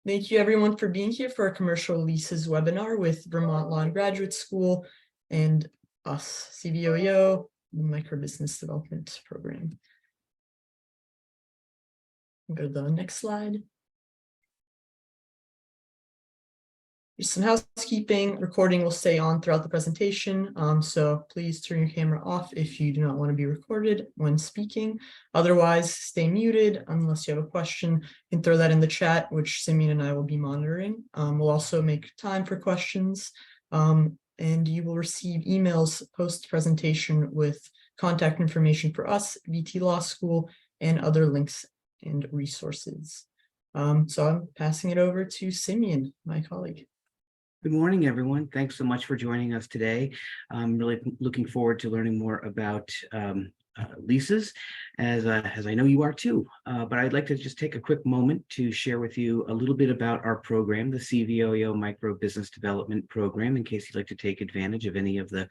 Thank you everyone for being here for our commercial leases webinar with Vermont Law Graduate School and us, CVOEO, the Microbusiness Development Program. Go to the next slide. Just some housekeeping. Recording will stay on throughout the presentation, so please turn your camera off if you do not want to be recorded when speaking. Otherwise, stay muted unless you have a question. You can throw that in the chat, which Simeon and I will be monitoring. We'll also make time for questions, and you will receive emails post-presentation with contact information for us, VT Law School, and other links and resources. So I'm passing it over to Simeon, my colleague. Good morning, everyone. Thanks so much for joining us today. I'm really looking forward to learning more about leases, as I know you are too. But I'd like to just take a quick moment to share with you a little bit about our program, the CVOEO Micro Business Development Program, in case you'd like to take advantage of any of the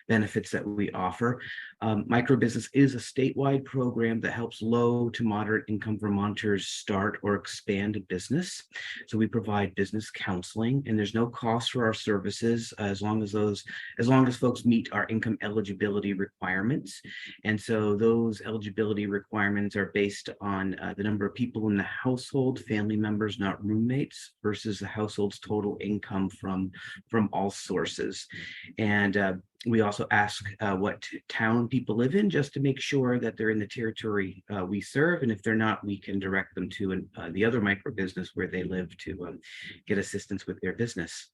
benefits that we offer. Microbusiness is a statewide program that helps low to moderate income Vermonters start or expand a business. So we provide business counseling, and there's no cost for our services as long as folks meet our income eligibility requirements. And so those eligibility requirements are based on the number of people in the household, family members, not roommates, versus the household's total income from all sources. And we also ask what town people live in, just to make sure that they're in the territory we serve. And if they're not, we can direct them to the other micro business where they live to get assistance with their business.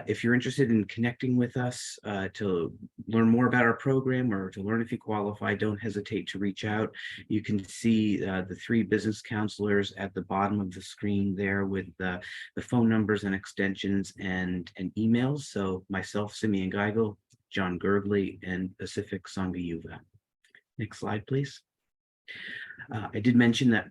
If you're interested in connecting with us to learn more about our program or to learn if you qualify, don't hesitate to reach out. You can see the 3 business counselors at the bottom of the screen there with the phone numbers and extensions and emails. So myself, Simeon Geigel, John Gergley, and Pacific Sangayuva. Next slide, please. I did mention that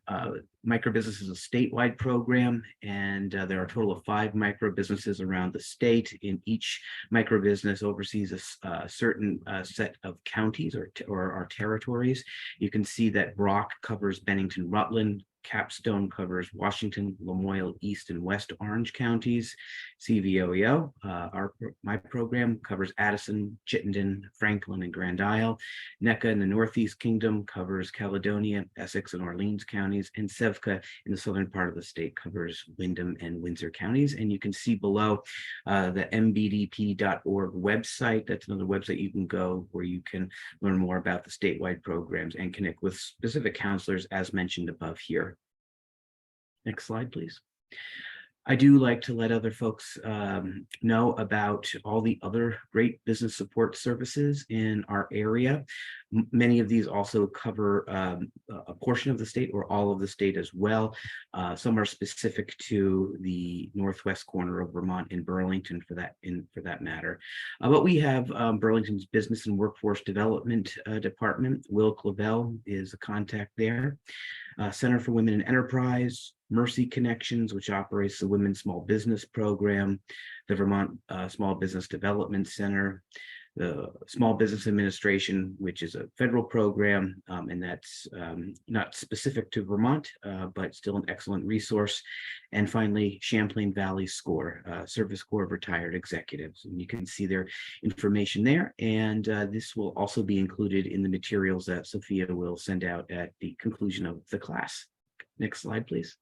microbusiness is a statewide program, and there are a total of 5 microbusinesses around the state. In each microbusiness oversees a certain set of counties or our territories. You can see that Brock covers Bennington, Rutland. Capstone covers Washington, Lamoille, East, and West Orange counties. CVOEO, my program, covers Addison, Chittenden, Franklin, and Grand Isle. NECA in the Northeast Kingdom covers Caledonia, Essex, and Orleans counties. And SEVCA in the southern part of the state covers Windham and Windsor counties. And you can see below the mbdp.org website. That's another website you can go where you can learn more about the statewide programs and connect with specific counselors as mentioned above here. Next slide, please. I do like to let other folks know about all the other great business support services in our area. Many of these also cover a portion of the state or all of the state as well. Some are specific to the northwest corner of Vermont in Burlington for that matter. But we have Burlington's Business and Workforce Development Department. Will Clavel is a contact there. Center for Women in Enterprise, Mercy Connections, which operates the Women's Small Business Program, the Vermont Small Business Development Center, the Small Business Administration, which is a federal program, and that's not specific to Vermont, but still an excellent resource. And finally, Champlain Valley SCORE, Service Corps of Retired Executives. And you can see their information there. And this will also be included in the materials that Sophia will send out at the conclusion of the class. Next slide, please.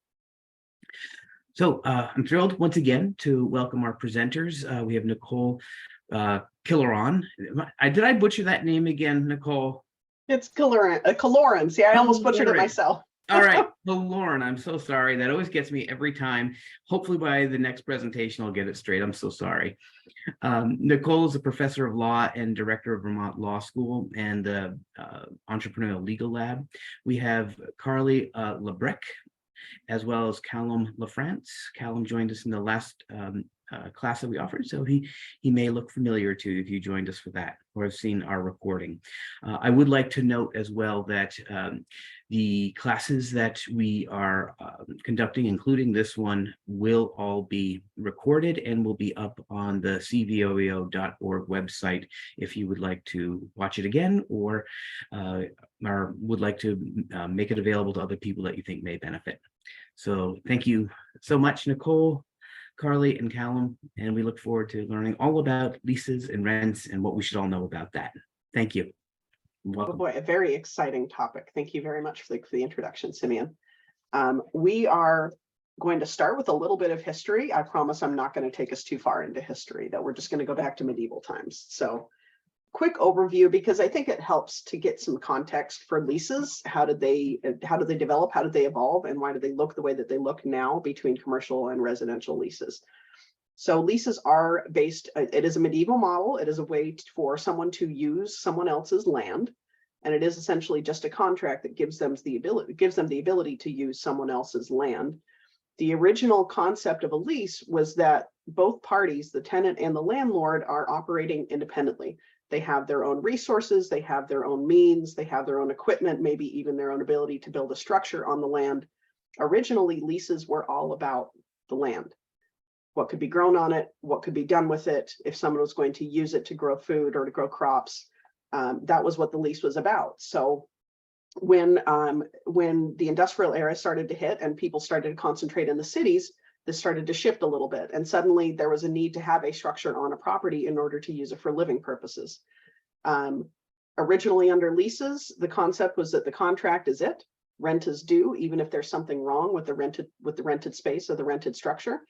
So I'm thrilled once again to welcome our presenters. We have Nicole Killoran. Did I butcher that name again, Nicole? It's Killoran. See, I almost butchered it myself. All right, Killoran. I'm so sorry. That always gets me every time. Hopefully by the next presentation, I'll get it straight. I'm so sorry. Nicole is a professor of law and director of Vermont Law School and the Entrepreneurial Legal Lab. We have Carly Lebrecq, as well as Callum LaFrance. Callum joined us in the last class that we offered, so he may look familiar to you if you joined us for that or have seen our recording. I would like to note as well that the classes that we are conducting, including this one, will all be recorded and will be up on the cvoeo.org website if you would like to watch it again or would like to make it available to other people that you think may benefit. So thank you so much, Nicole, Carly, and Callum, and we look forward to learning all about leases and rents and what we should all know about that. Thank you. Oh Welcome. boy, a very exciting topic. Thank you very much for the introduction, Simeon. We are going to start with a little bit of history. I promise I'm not going to take us too far into history, that we're just going to go back to medieval times. So quick overview, because I think it helps to get some context for leases. How did they develop? How did they evolve? And why do they look the way that they look now between commercial and residential leases? So leases are based, it is a medieval model. It is a way for someone to use someone else's land. And it is essentially just a contract that gives them the ability to use someone else's land. The original concept of a lease was that both parties, the tenant and the landlord, are operating independently. They have their own resources, they have their own means, they have their own equipment, maybe even their own ability to build a structure on the land. Originally, leases were all about the land. What could be grown on it, what could be done with it, if someone was going to use it to grow food or to grow crops. That was what the lease was about. So when the industrial era started to hit and people started to concentrate in the cities, this started to shift a little bit. And suddenly there was a need to have a structure on a property in order to use it for living purposes. Originally under leases, the concept was that the contract is it. Rent is due, even if there's something wrong with the rented space or the rented structure.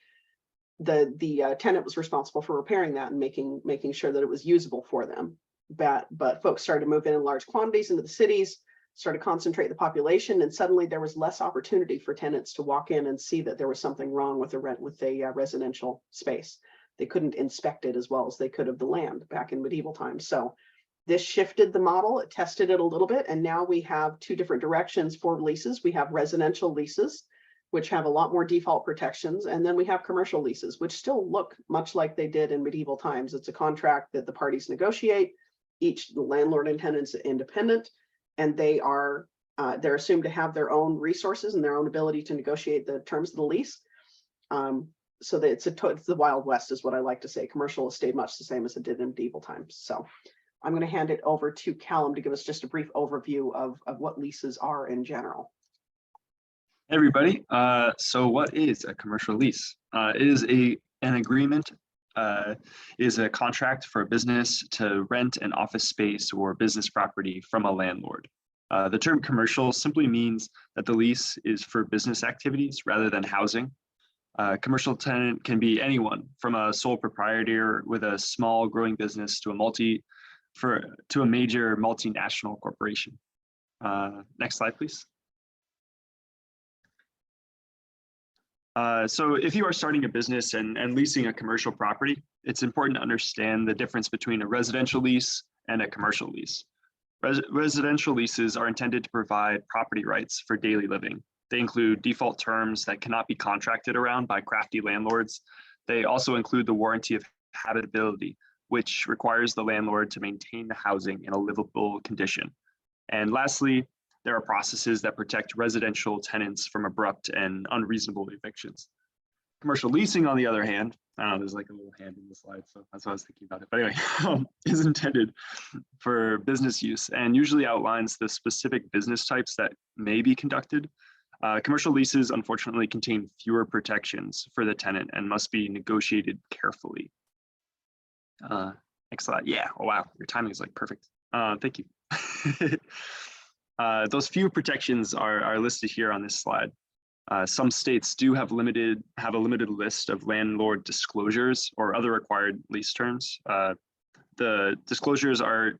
The tenant was responsible for repairing that and making sure that it was usable for them. But folks started to move in large quantities into the cities, started to concentrate the population, and suddenly there was less opportunity for tenants to walk in and see that there was something wrong with a residential space. They couldn't inspect it as well as they could of the land back in medieval times. So this shifted the model, it tested it a little bit, and now we have two different directions for leases. We have residential leases, which have a lot more default protections, and then we have commercial leases, which still look much like they did in medieval times. It's a contract that the parties negotiate. Each landlord and tenant is independent, and they're assumed to have their own resources and their own ability to negotiate the terms of the lease. So that it's the Wild West is what I like to say. Commercial has stayed much the same as it did in medieval times. So I'm going to hand it over to Callum to give us just a brief overview of what leases are in general. Hey everybody, so what is a commercial lease? It is an agreement, is a contract for a business to rent an office space or business property from a landlord. The term commercial simply means that the lease is for business activities rather than housing. Commercial tenant can be anyone from a sole proprietor with a small growing business to a major multinational corporation. Next slide, please. So if you are starting a business and leasing a commercial property, it's important to understand the difference between a residential lease and a commercial lease. Residential leases are intended to provide property rights for daily living. They include default terms that cannot be contracted around by crafty landlords. They also include the warranty of habitability, which requires the landlord to maintain the housing in a livable condition. And lastly, there are processes that protect residential tenants from abrupt and unreasonable evictions. Commercial leasing, on the other hand, I don't know, there's like a little hand in the slide, so that's what I was thinking about it. But anyway, is intended for business use and usually outlines the specific business types that may be conducted. Commercial leases, unfortunately, contain fewer protections for the tenant and must be negotiated carefully. Next slide. Yeah, oh wow, your timing is like perfect. Thank you. Those few protections are listed here on this slide. Some states do have a limited list of landlord disclosures or other required lease terms. The disclosures are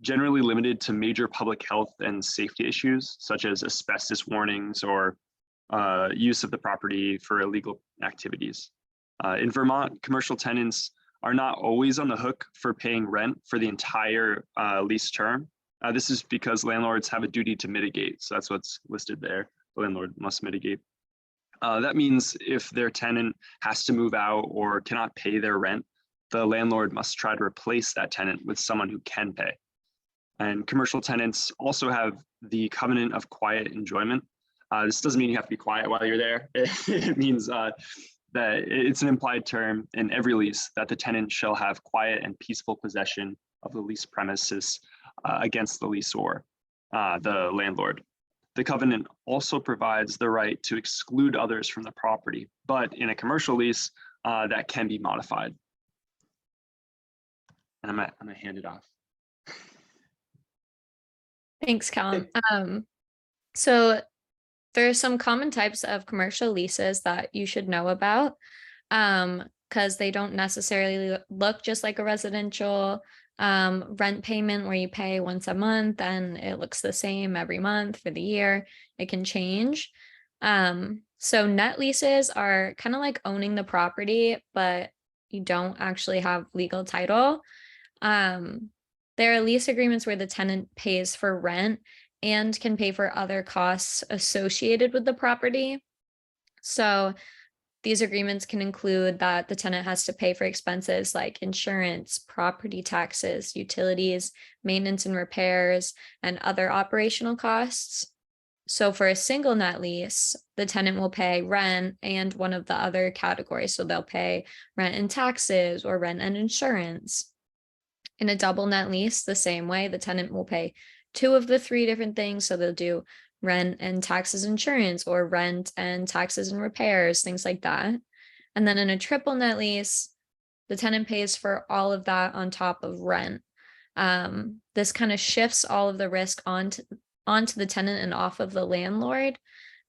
generally limited to major public health and safety issues, such as asbestos warnings or use of the property for illegal activities. In Vermont, commercial tenants are not always on the hook for paying rent for the entire lease term. This is because landlords have a duty to mitigate. So that's what's listed there. The landlord must mitigate. That means if their tenant has to move out or cannot pay their rent, the landlord must try to replace that tenant with someone who can pay. And commercial tenants also have the covenant of quiet enjoyment. This doesn't mean you have to be quiet while you're there. It means that it's an implied term in every lease that the tenant shall have quiet and peaceful possession of the lease premises against the leaseor, the landlord. The covenant also provides the right to exclude others from the property, but in a commercial lease, that can be modified. And I'm gonna hand it off. Thanks, Callum. So there are some common types of commercial leases that you should know about, because they don't necessarily look just like a residential rent payment where you pay once a month and it looks the same every month for the year. It can change. So net leases are kind of like owning the property, but you don't actually have legal title. There are lease agreements where the tenant pays for rent and can pay for other costs associated with the property. So these agreements can include that the tenant has to pay for expenses like insurance, property taxes, utilities, maintenance and repairs, and other operational costs. So for a single net lease, the tenant will pay rent and one of the other categories. So they'll pay rent and taxes or rent and insurance. In a double net lease, the same way, the tenant will pay two of the three different things. So they'll do rent and taxes insurance, or rent and taxes and repairs, things like that. And then in a triple net lease, the tenant pays for all of that on top of rent. This kind of shifts all of the risk onto the tenant and off of the landlord,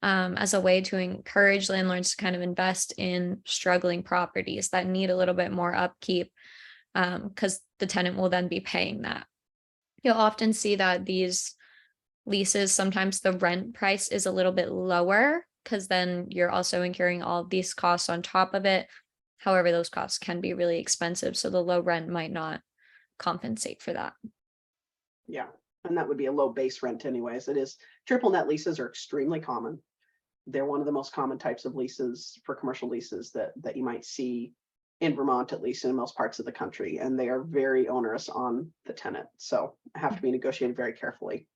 as a way to encourage landlords to kind of invest in struggling properties that need a little bit more upkeep, because the tenant will then be paying that. You'll often see that these leases, sometimes the rent price is a little bit lower because then you're also incurring all of these costs on top of it. However, those costs can be really expensive, so the low rent might not compensate for that. Yeah, and that would be a low base rent anyways. It is. Triple net leases are extremely common. They're one of the most common types of leases for commercial leases that you might see in Vermont, at least in most parts of the country, and they are very onerous on the tenant. So have to be negotiated very carefully.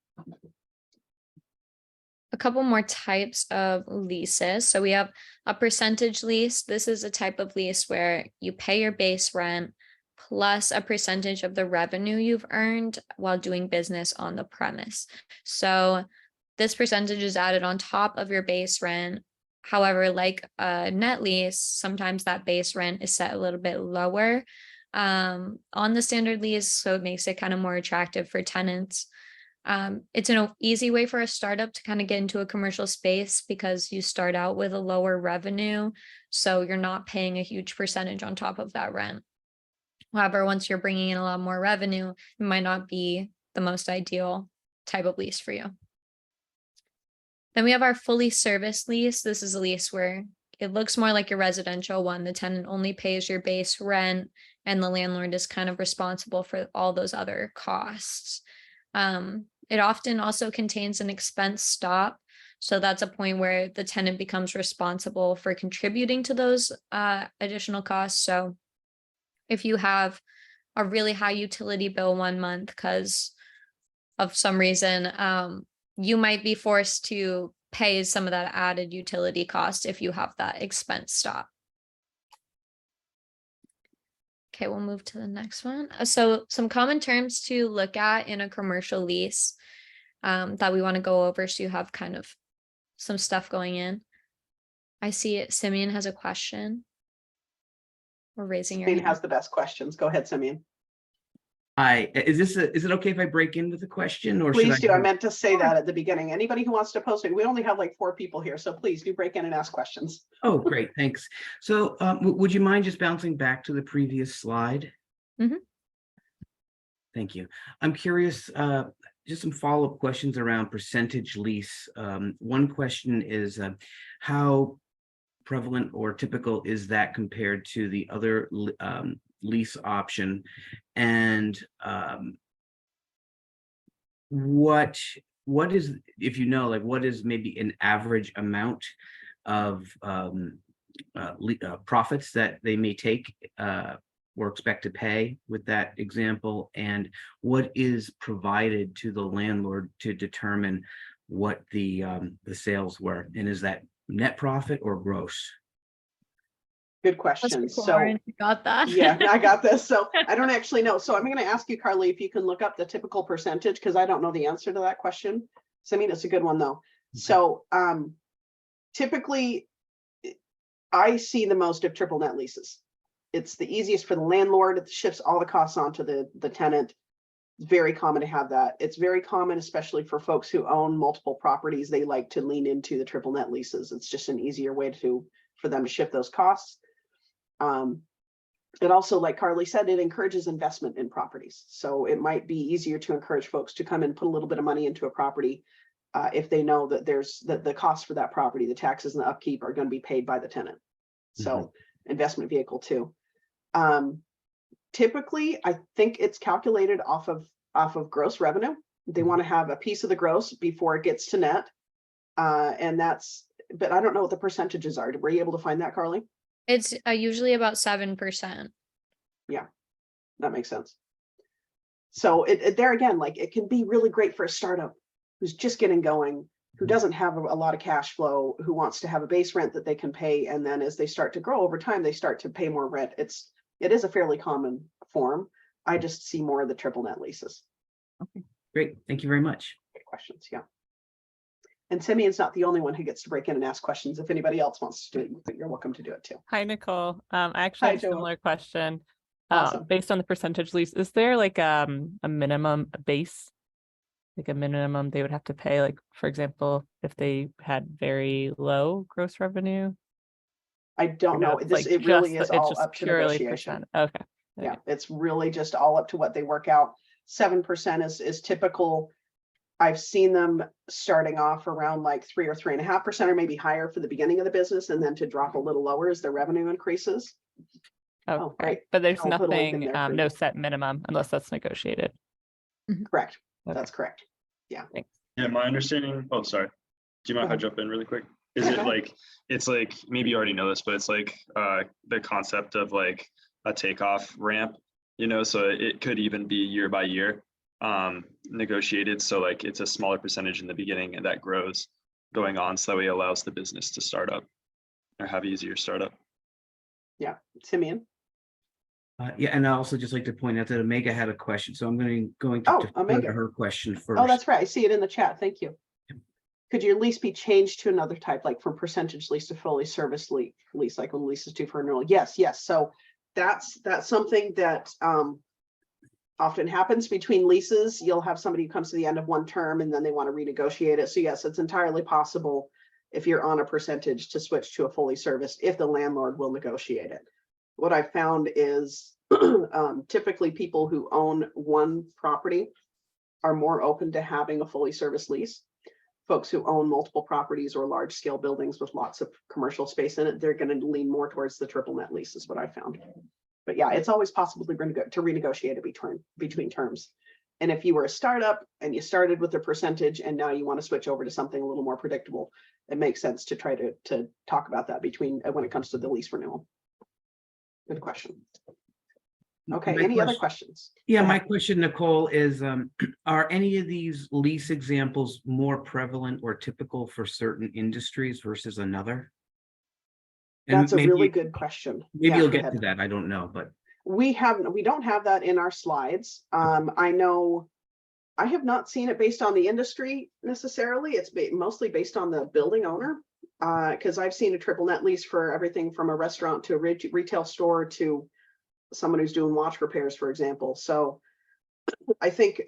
A couple more types of leases. So we have a percentage lease. This is a type of lease where you pay your base rent plus a percentage of the revenue you've earned while doing business on the premise. So this percentage is added on top of your base rent. However, like a net lease, sometimes that base rent is set a little bit lower on the standard lease, so it makes it kind of more attractive for tenants. It's an easy way for a startup to kind of get into a commercial space because you start out with a lower revenue, so you're not paying a huge percentage on top of that rent. However, once you're bringing in a lot more revenue, it might not be the most ideal type of lease for you. Then we have our fully serviced lease. This is a lease where it looks more like your residential one. The tenant only pays your base rent and the landlord is kind of responsible for all those other costs. It often also contains an expense stop. So that's a point where the tenant becomes responsible for contributing to those additional costs. So if you have a really high utility bill one month because of some reason, you might be forced to pay some of that added utility cost if you have that expense stop. Okay, we'll move to the next one. So some common terms to look at in a commercial lease that we want to go over, so you have kind of some stuff going in. I see it. Simeon has a question. We're raising your hand. Simeon has the best questions. Go ahead, Simeon. Hi, is it okay if I break in with a question, or Please should do. I meant to say that at the beginning. Anybody who wants to post it, we only have like 4 people here, so please do break in and ask questions. Oh, great, thanks. So would you mind just bouncing back to the previous slide? Mm-hmm. Thank you. I'm curious, just some follow-up questions around percentage lease. One question is how prevalent or typical is that compared to the other lease option, and what is, if you know, like what is maybe an average amount of profits that they may take or expect to pay with that example, and what is provided to the landlord to determine what the sales were, and is that net profit or gross? Good question. So got that. Yeah, I got this. So I don't actually know. So I'm going to ask you, Carly, if you can look up the typical percentage, because I don't know the answer to that question. So I mean, it's a good one though. So typically, I see the most of triple net leases. It's the easiest for the landlord. It shifts all the costs onto the tenant. It's very common to have that. It's very common, especially for folks who own multiple properties. They like to lean into the triple net leases. It's just an easier way for them to shift those costs. It also, like Carly said, it encourages investment in properties. So it might be easier to encourage folks to come and put a little bit of money into a property if they know that the cost for that property, the taxes and the upkeep are going to be paid by the tenant. So investment vehicle too. Typically, I think it's calculated off of gross revenue. They want to have a piece of the gross before it gets to net. But I don't know what the percentages are. Were you able to find that, Carly? It's usually about 7%. Yeah, that makes sense. So there again, like it can be really great for a startup who's just getting going, who doesn't have a lot of cash flow, who wants to have a base rent that they can pay. And then as they start to grow over time, they start to pay more rent. It is a fairly common form. I just see more of the triple net leases. Okay, great. Thank you very much. Good questions. Yeah. And Simeon's not the only one who gets to break in and ask questions. If anybody else wants to do it, you're welcome to do it too. Hi, Nicole. I actually Hi, have a Joel. similar question. Awesome. Based on the percentage lease, is there like a minimum base, like a minimum they would have to pay? Like, for example, if they had very low gross revenue? I don't know. It really is all up to negotiation. Okay. Yeah, it's really just all up to what they work out. 7% is typical. I've seen them starting off around like 3 or 3.5%, or maybe higher for the beginning of the business, and then to drop a little lower as their revenue increases. Oh, right. right. But there's I'll put a link in nothing, there for no you. set minimum unless that's negotiated. Correct. Okay. That's correct. Yeah, my understanding. Oh, sorry. Do you mind if I jump in really quick? Is it like, it's like, maybe you already know this, but it's like the concept of like a takeoff ramp, you know, so it could even be year by year negotiated. So like it's a smaller percentage in the beginning and that grows going on. So that way it allows the business to start up or have easier startup. Yeah. Simeon. Yeah, and I also just like to point out that Omega had a question, so I'm going to defer Omega. to her question first. Oh, that's right. I see it in the chat. Thank you. Could your lease be changed to another type, like from percentage lease to fully serviced lease, like when leases due for renewal? Yes. So that's something that often happens between leases. You'll have somebody who comes to the end of one term and then they want to renegotiate it. So yes, it's entirely possible if you're on a percentage to switch to a fully serviced if the landlord will negotiate it. What I found is typically people who own one property are more open to having a fully serviced lease. Folks who own multiple properties or large scale buildings with lots of commercial space in it, they're going to lean more towards the triple net lease is what I found. But yeah, it's always possible to renegotiate it between terms. And if you were a startup and you started with a percentage and now you want to switch over to something a little more predictable, it makes sense to try to talk about that when it comes to the lease renewal. Good question. Okay, any other questions? Yeah, my question, Nicole, is are any of these lease examples more prevalent or typical for certain industries versus another? And that's a really good question. Maybe Yeah, you'll go get ahead. to that. I don't know, but We don't have that in our slides. I know I have not seen it based on the industry necessarily. It's mostly based on the building owner. Because I've seen a triple net lease for everything from a restaurant to a retail store to someone who's doing watch repairs, for example. So I think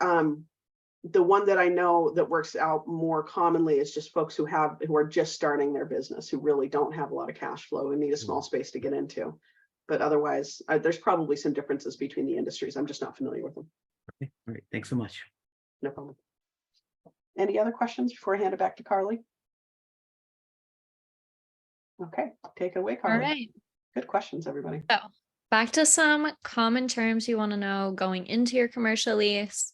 the one that I know that works out more commonly is just folks who are just starting their business, who really don't have a lot of cash flow and need a small space to get into. But otherwise, there's probably some differences between the industries. I'm just not familiar with them. okay. All right. Thanks so much. No problem. Any other questions before I hand it back to Carly? Okay, take it away, Carly. All right. Good questions, everybody. So back to some common terms you want to know going into your commercial lease.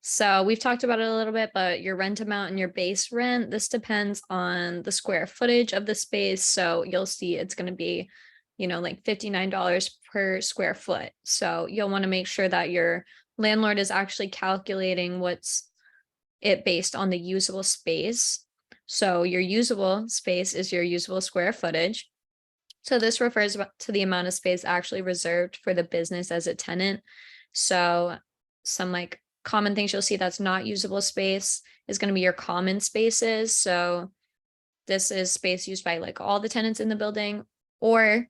So we've talked about it a little bit, but your rent amount and your base rent, this depends on the square footage of the space. So you'll see it's going to be, like $59 per square foot. So you'll want to make sure that your landlord is actually calculating what's it based on the usable space. So your usable space is your usable square footage. So this refers to the amount of space actually reserved for the business as a tenant. So some like common things you'll see that's not usable space is going to be your common spaces. So this is space used by like all the tenants in the building, or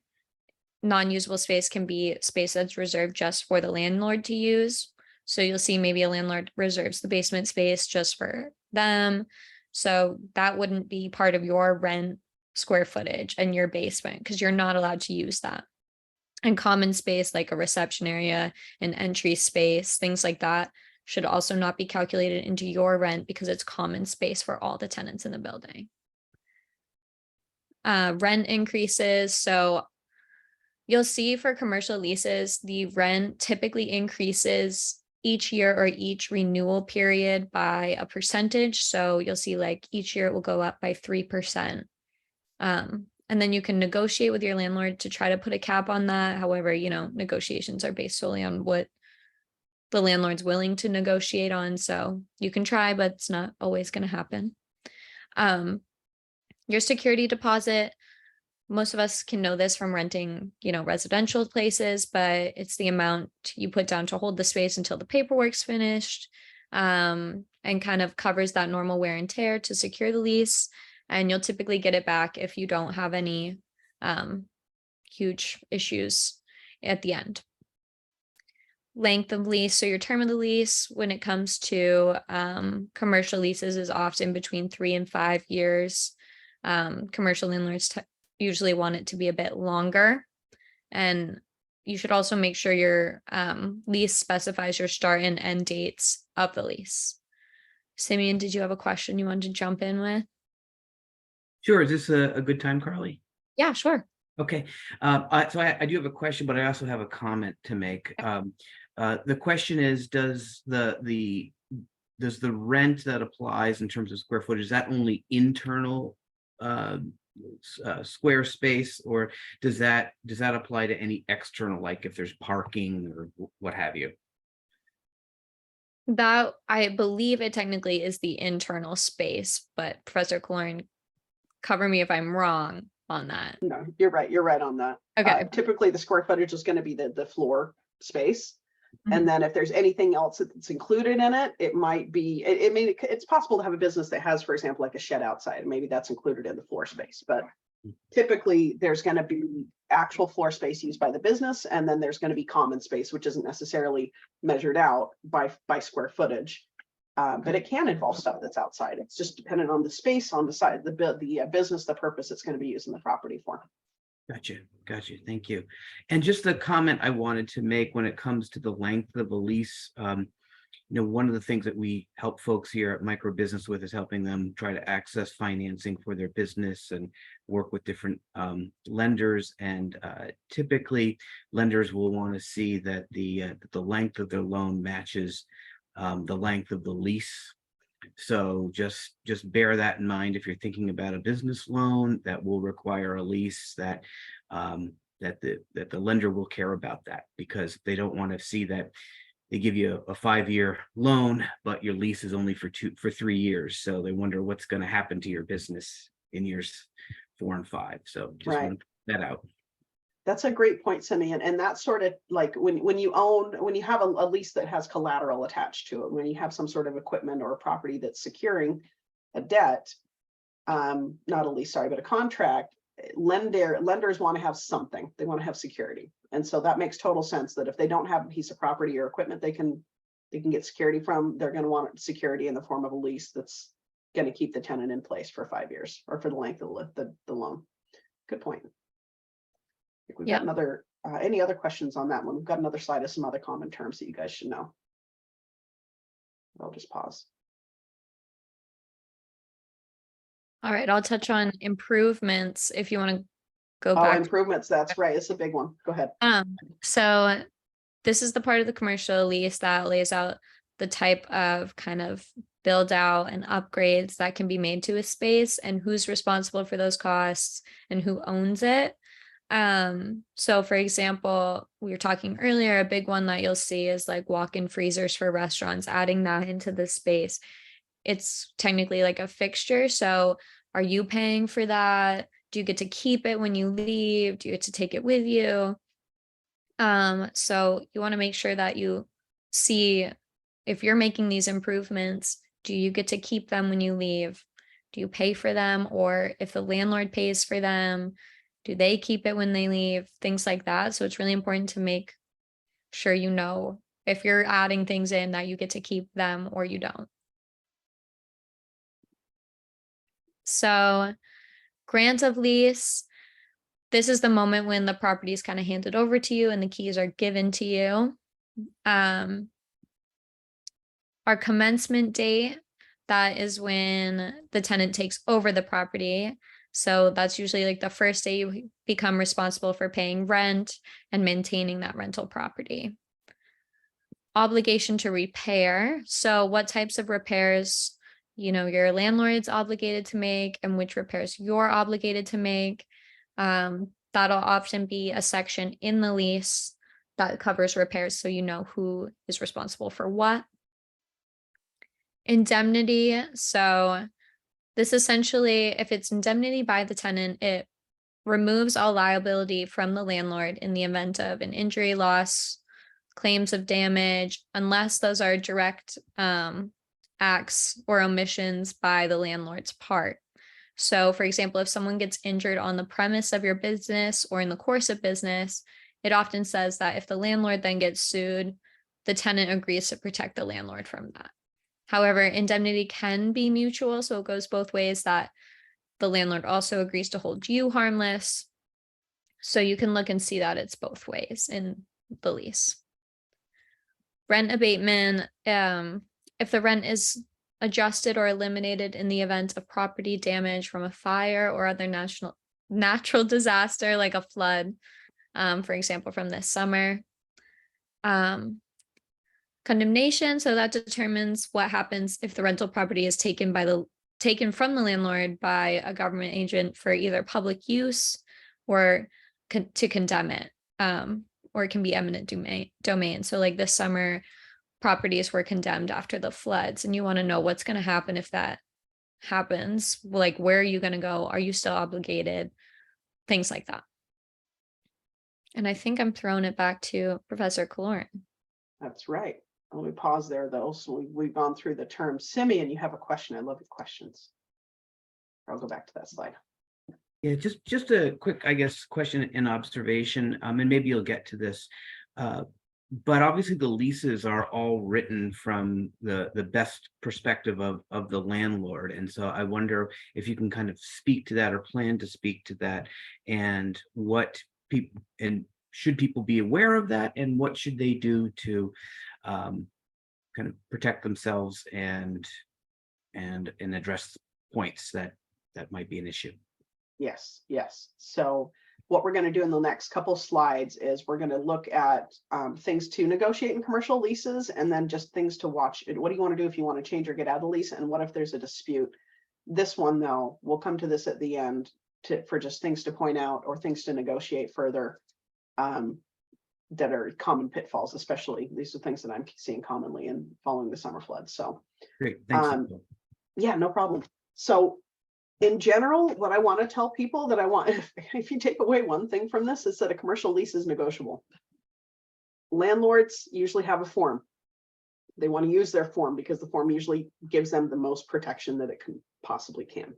non-usable space can be space that's reserved just for the landlord to use. So you'll see maybe a landlord reserves the basement space just for them. So that wouldn't be part of your rent square footage and your basement because you're not allowed to use that. And common space like a reception area, an entry space, things like that should also not be calculated into your rent because it's common space for all the tenants in the building. Rent increases. So you'll see for commercial leases, the rent typically increases each year or each renewal period by a percentage. So you'll see like each year it will go up by 3%. And then you can negotiate with your landlord to try to put a cap on that. However, you know, negotiations are based solely on what the landlord's willing to negotiate on. So you can try, but it's not always going to happen. Your security deposit, most of us can know this from renting, you know, residential places, but it's the amount you put down to hold the space until the paperwork's finished, and kind of covers that normal wear and tear to secure the lease. And you'll typically get it back if you don't have any huge issues at the end. Length of lease, so your term of the lease when it comes to commercial leases is often between 3 and 5 years. Commercial landlords usually want it to be a bit longer. And you should also make sure your lease specifies your start and end dates of the lease. Simeon, did you have a question you wanted to jump in with? Sure. Is this a good time, Carly? Yeah, sure. Okay. So I do have a question, but I also have a comment to make. The question is, does the rent that applies in terms of square footage, is that only internal square space, or does that apply to any external, like if there's parking or what have you? That I believe it technically is the internal space, but Professor Killoran, cover me if I'm wrong on that. No, you're right. You're right on that. Okay. Typically, the square footage is going to be the floor space. Mhm. And then if there's anything else that's included in it, it might be, it's possible to have a business that has, for example, like a shed outside. Maybe that's included in the floor space. But typically, there's going to be actual floor space used by the business. And then there's going to be common space, which isn't necessarily measured out by square footage. But it can involve stuff that's outside. It's just dependent on the space on the side, the business, the purpose it's going to be using the property for. Gotcha. Thank you. And just the comment I wanted to make when it comes to the length of a lease, one of the things that we help folks here at Micro Business with is helping them try to access financing for their business and work with different lenders. And typically, lenders will want to see that the length of their loan matches the length of the lease. So just bear that in mind if you're thinking about a business loan that will require a lease, that the lender will care about that, because they don't want to see that they give you a 5-year loan, but your lease is only for 3 years. So they wonder what's going to happen to your business in years 4 and 5. So just want to put that out. That's a great point, Simeon. And that's sort of like when you have a lease that has collateral attached to it, when you have some sort of equipment or a property that's securing a debt, not a lease, sorry, but a contract, lenders want to have something. They want to have security. And so that makes total sense that if they don't have a piece of property or equipment they can get security from, they're going to want security in the form of a lease that's going to keep the tenant in place for 5 years or for the length of the loan. Good point. We've got another, any other questions on that one? We've got another slide of some other common terms that you guys should know. I'll just pause. All right, I'll touch on improvements if you want to go back. Improvements, that's right. It's a big one. Go ahead. So this is the part of the commercial lease that lays out the type of kind of build out and upgrades that can be made to a space and who's responsible for those costs and who owns it. So for example, we were talking earlier, a big one that you'll see is like walk-in freezers for restaurants, adding that into the space. It's technically like a fixture. So are you paying for that? Do you get to keep it when you leave? Do you get to take it with you? So you want to make sure that you see if you're making these improvements, do you get to keep them when you leave? Do you pay for them? Or if the landlord pays for them, do they keep it when they leave? Things like that. So it's really important to make sure you know if you're adding things in that you get to keep them or you don't. So grant of lease, this is the moment when the property is kind of handed over to you and the keys are given to you. Our commencement date, that is when the tenant takes over the property. So that's usually like the first day you become responsible for paying rent and maintaining that rental property. Obligation to repair. So what types of repairs, your landlord's obligated to make and which repairs you're obligated to make. That'll often be a section in the lease that covers repairs, so you know who is responsible for what. Indemnity. So this essentially, if it's indemnity by the tenant, it removes all liability from the landlord in the event of an injury, loss, claims of damage, unless those are direct acts or omissions by the landlord's part. So, for example, if someone gets injured on the premise of your business or in the course of business, it often says that if the landlord then gets sued, the tenant agrees to protect the landlord from that. However, indemnity can be mutual, so it goes both ways, that the landlord also agrees to hold you harmless. So you can look and see that it's both ways in the lease. Rent abatement, if the rent is adjusted or eliminated in the event of property damage from a fire or other natural disaster like a flood, for example, from this summer. Condemnation, so that determines what happens if the rental property is taken from the landlord by a government agent for either public use or to condemn it, or it can be eminent domain. So like this summer, properties were condemned after the floods, and you want to know what's going to happen if that happens. Like, where are you going to go? Are you still obligated? Things like that. And I think I'm throwing it back to Professor Killoran. That's right. Let me pause there, though. So we've gone through the term. Simeon, you have a question. I love your questions. I'll go back to that slide. Yeah, just a quick, I guess, question and observation, and maybe you'll get to this. But obviously the leases are all written from the best perspective of the landlord. And so I wonder if you can kind of speak to that or plan to speak to that, and what people, and should people be aware of that, and what should they do to kind of protect themselves and address points that might be an issue. Yes. So what we're going to do in the next couple slides is we're going to look at things to negotiate in commercial leases, and then just things to watch. What do you want to do if you want to change or get out of the lease? And what if there's a dispute? This one, though, we'll come to this at the end for just things to point out or things to negotiate further that are common pitfalls, especially. These are things that I'm seeing commonly in following the summer floods. So Great, thanks. Yeah, no problem. So in general, what I want to tell people that if you take away one thing from this, is that a commercial lease is negotiable. Landlords usually have a form. They want to use their form because the form usually gives them the most protection that it can possibly can.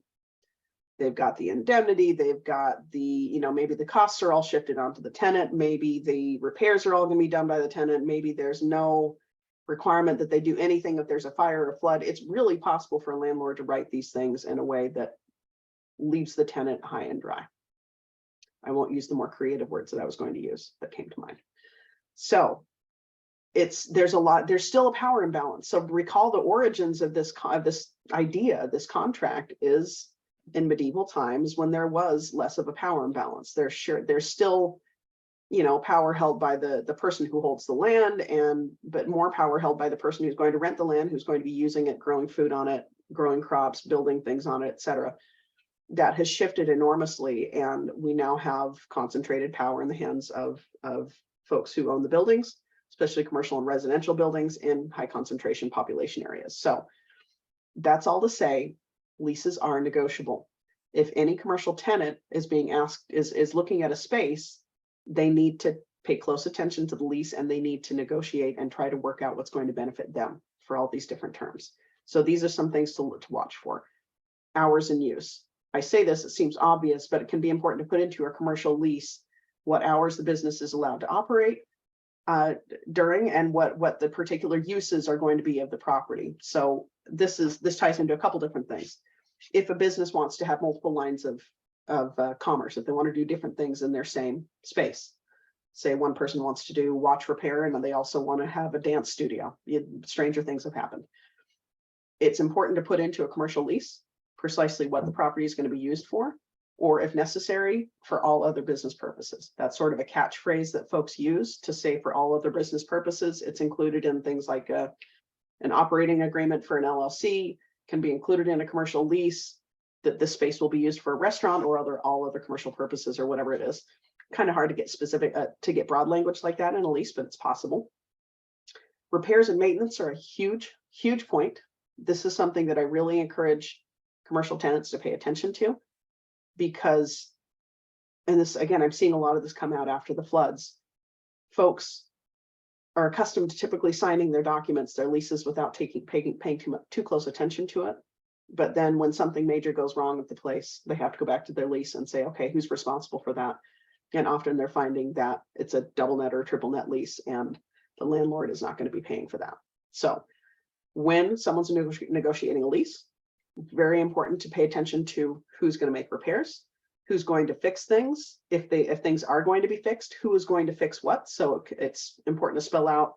They've got the indemnity, they've got the, maybe the costs are all shifted onto the tenant, maybe the repairs are all going to be done by the tenant, maybe there's no requirement that they do anything if there's a fire or a flood. It's really possible for a landlord to write these things in a way that leaves the tenant high and dry. I won't use the more creative words that I was going to use that came to mind. So there's still a power imbalance. So recall the origins of this idea, this contract is in medieval times when there was less of a power imbalance. There's still, power held by the person who holds the land, but more power held by the person who's going to rent the land, who's going to be using it, growing food on it, growing crops, building things on it, etc. That has shifted enormously, and we now have concentrated power in the hands of folks who own the buildings, especially commercial and residential buildings in high concentration population areas. So that's all to say, leases are negotiable. If any commercial tenant is being asked, is looking at a space, they need to pay close attention to the lease, and they need to negotiate and try to work out what's going to benefit them for all these different terms. So these are some things to watch for. Hours in use. I say this, it seems obvious, but it can be important to put into a commercial lease what hours the business is allowed to operate during, and what the particular uses are going to be of the property. So this ties into a couple different things. If a business wants to have multiple lines of commerce, if they want to do different things in their same space, say one person wants to do watch repair and they also want to have a dance studio, stranger things have happened. It's important to put into a commercial lease precisely what the property is going to be used for, or if necessary, for all other business purposes. That's sort of a catchphrase that folks use to say for all other business purposes. It's included in things like an operating agreement for an LLC, can be included in a commercial lease, that this space will be used for a restaurant or all other commercial purposes or whatever it is. Kind of hard to get specific, to get broad language like that in a lease, but it's possible. Repairs and maintenance are a huge, huge point. This is something that I really encourage commercial tenants to pay attention to, because, and this, again, I'm seeing a lot of this come out after the floods. Folks are accustomed to typically signing their documents, their leases, without paying too close attention to it. But then when something major goes wrong with the place, they have to go back to their lease and say, okay, who's responsible for that? And often they're finding that it's a double net or a triple net lease, and the landlord is not going to be paying for that. So when someone's negotiating a lease, it's very important to pay attention to who's going to make repairs, who's going to fix things. If things are going to be fixed, who is going to fix what? So it's important to spell out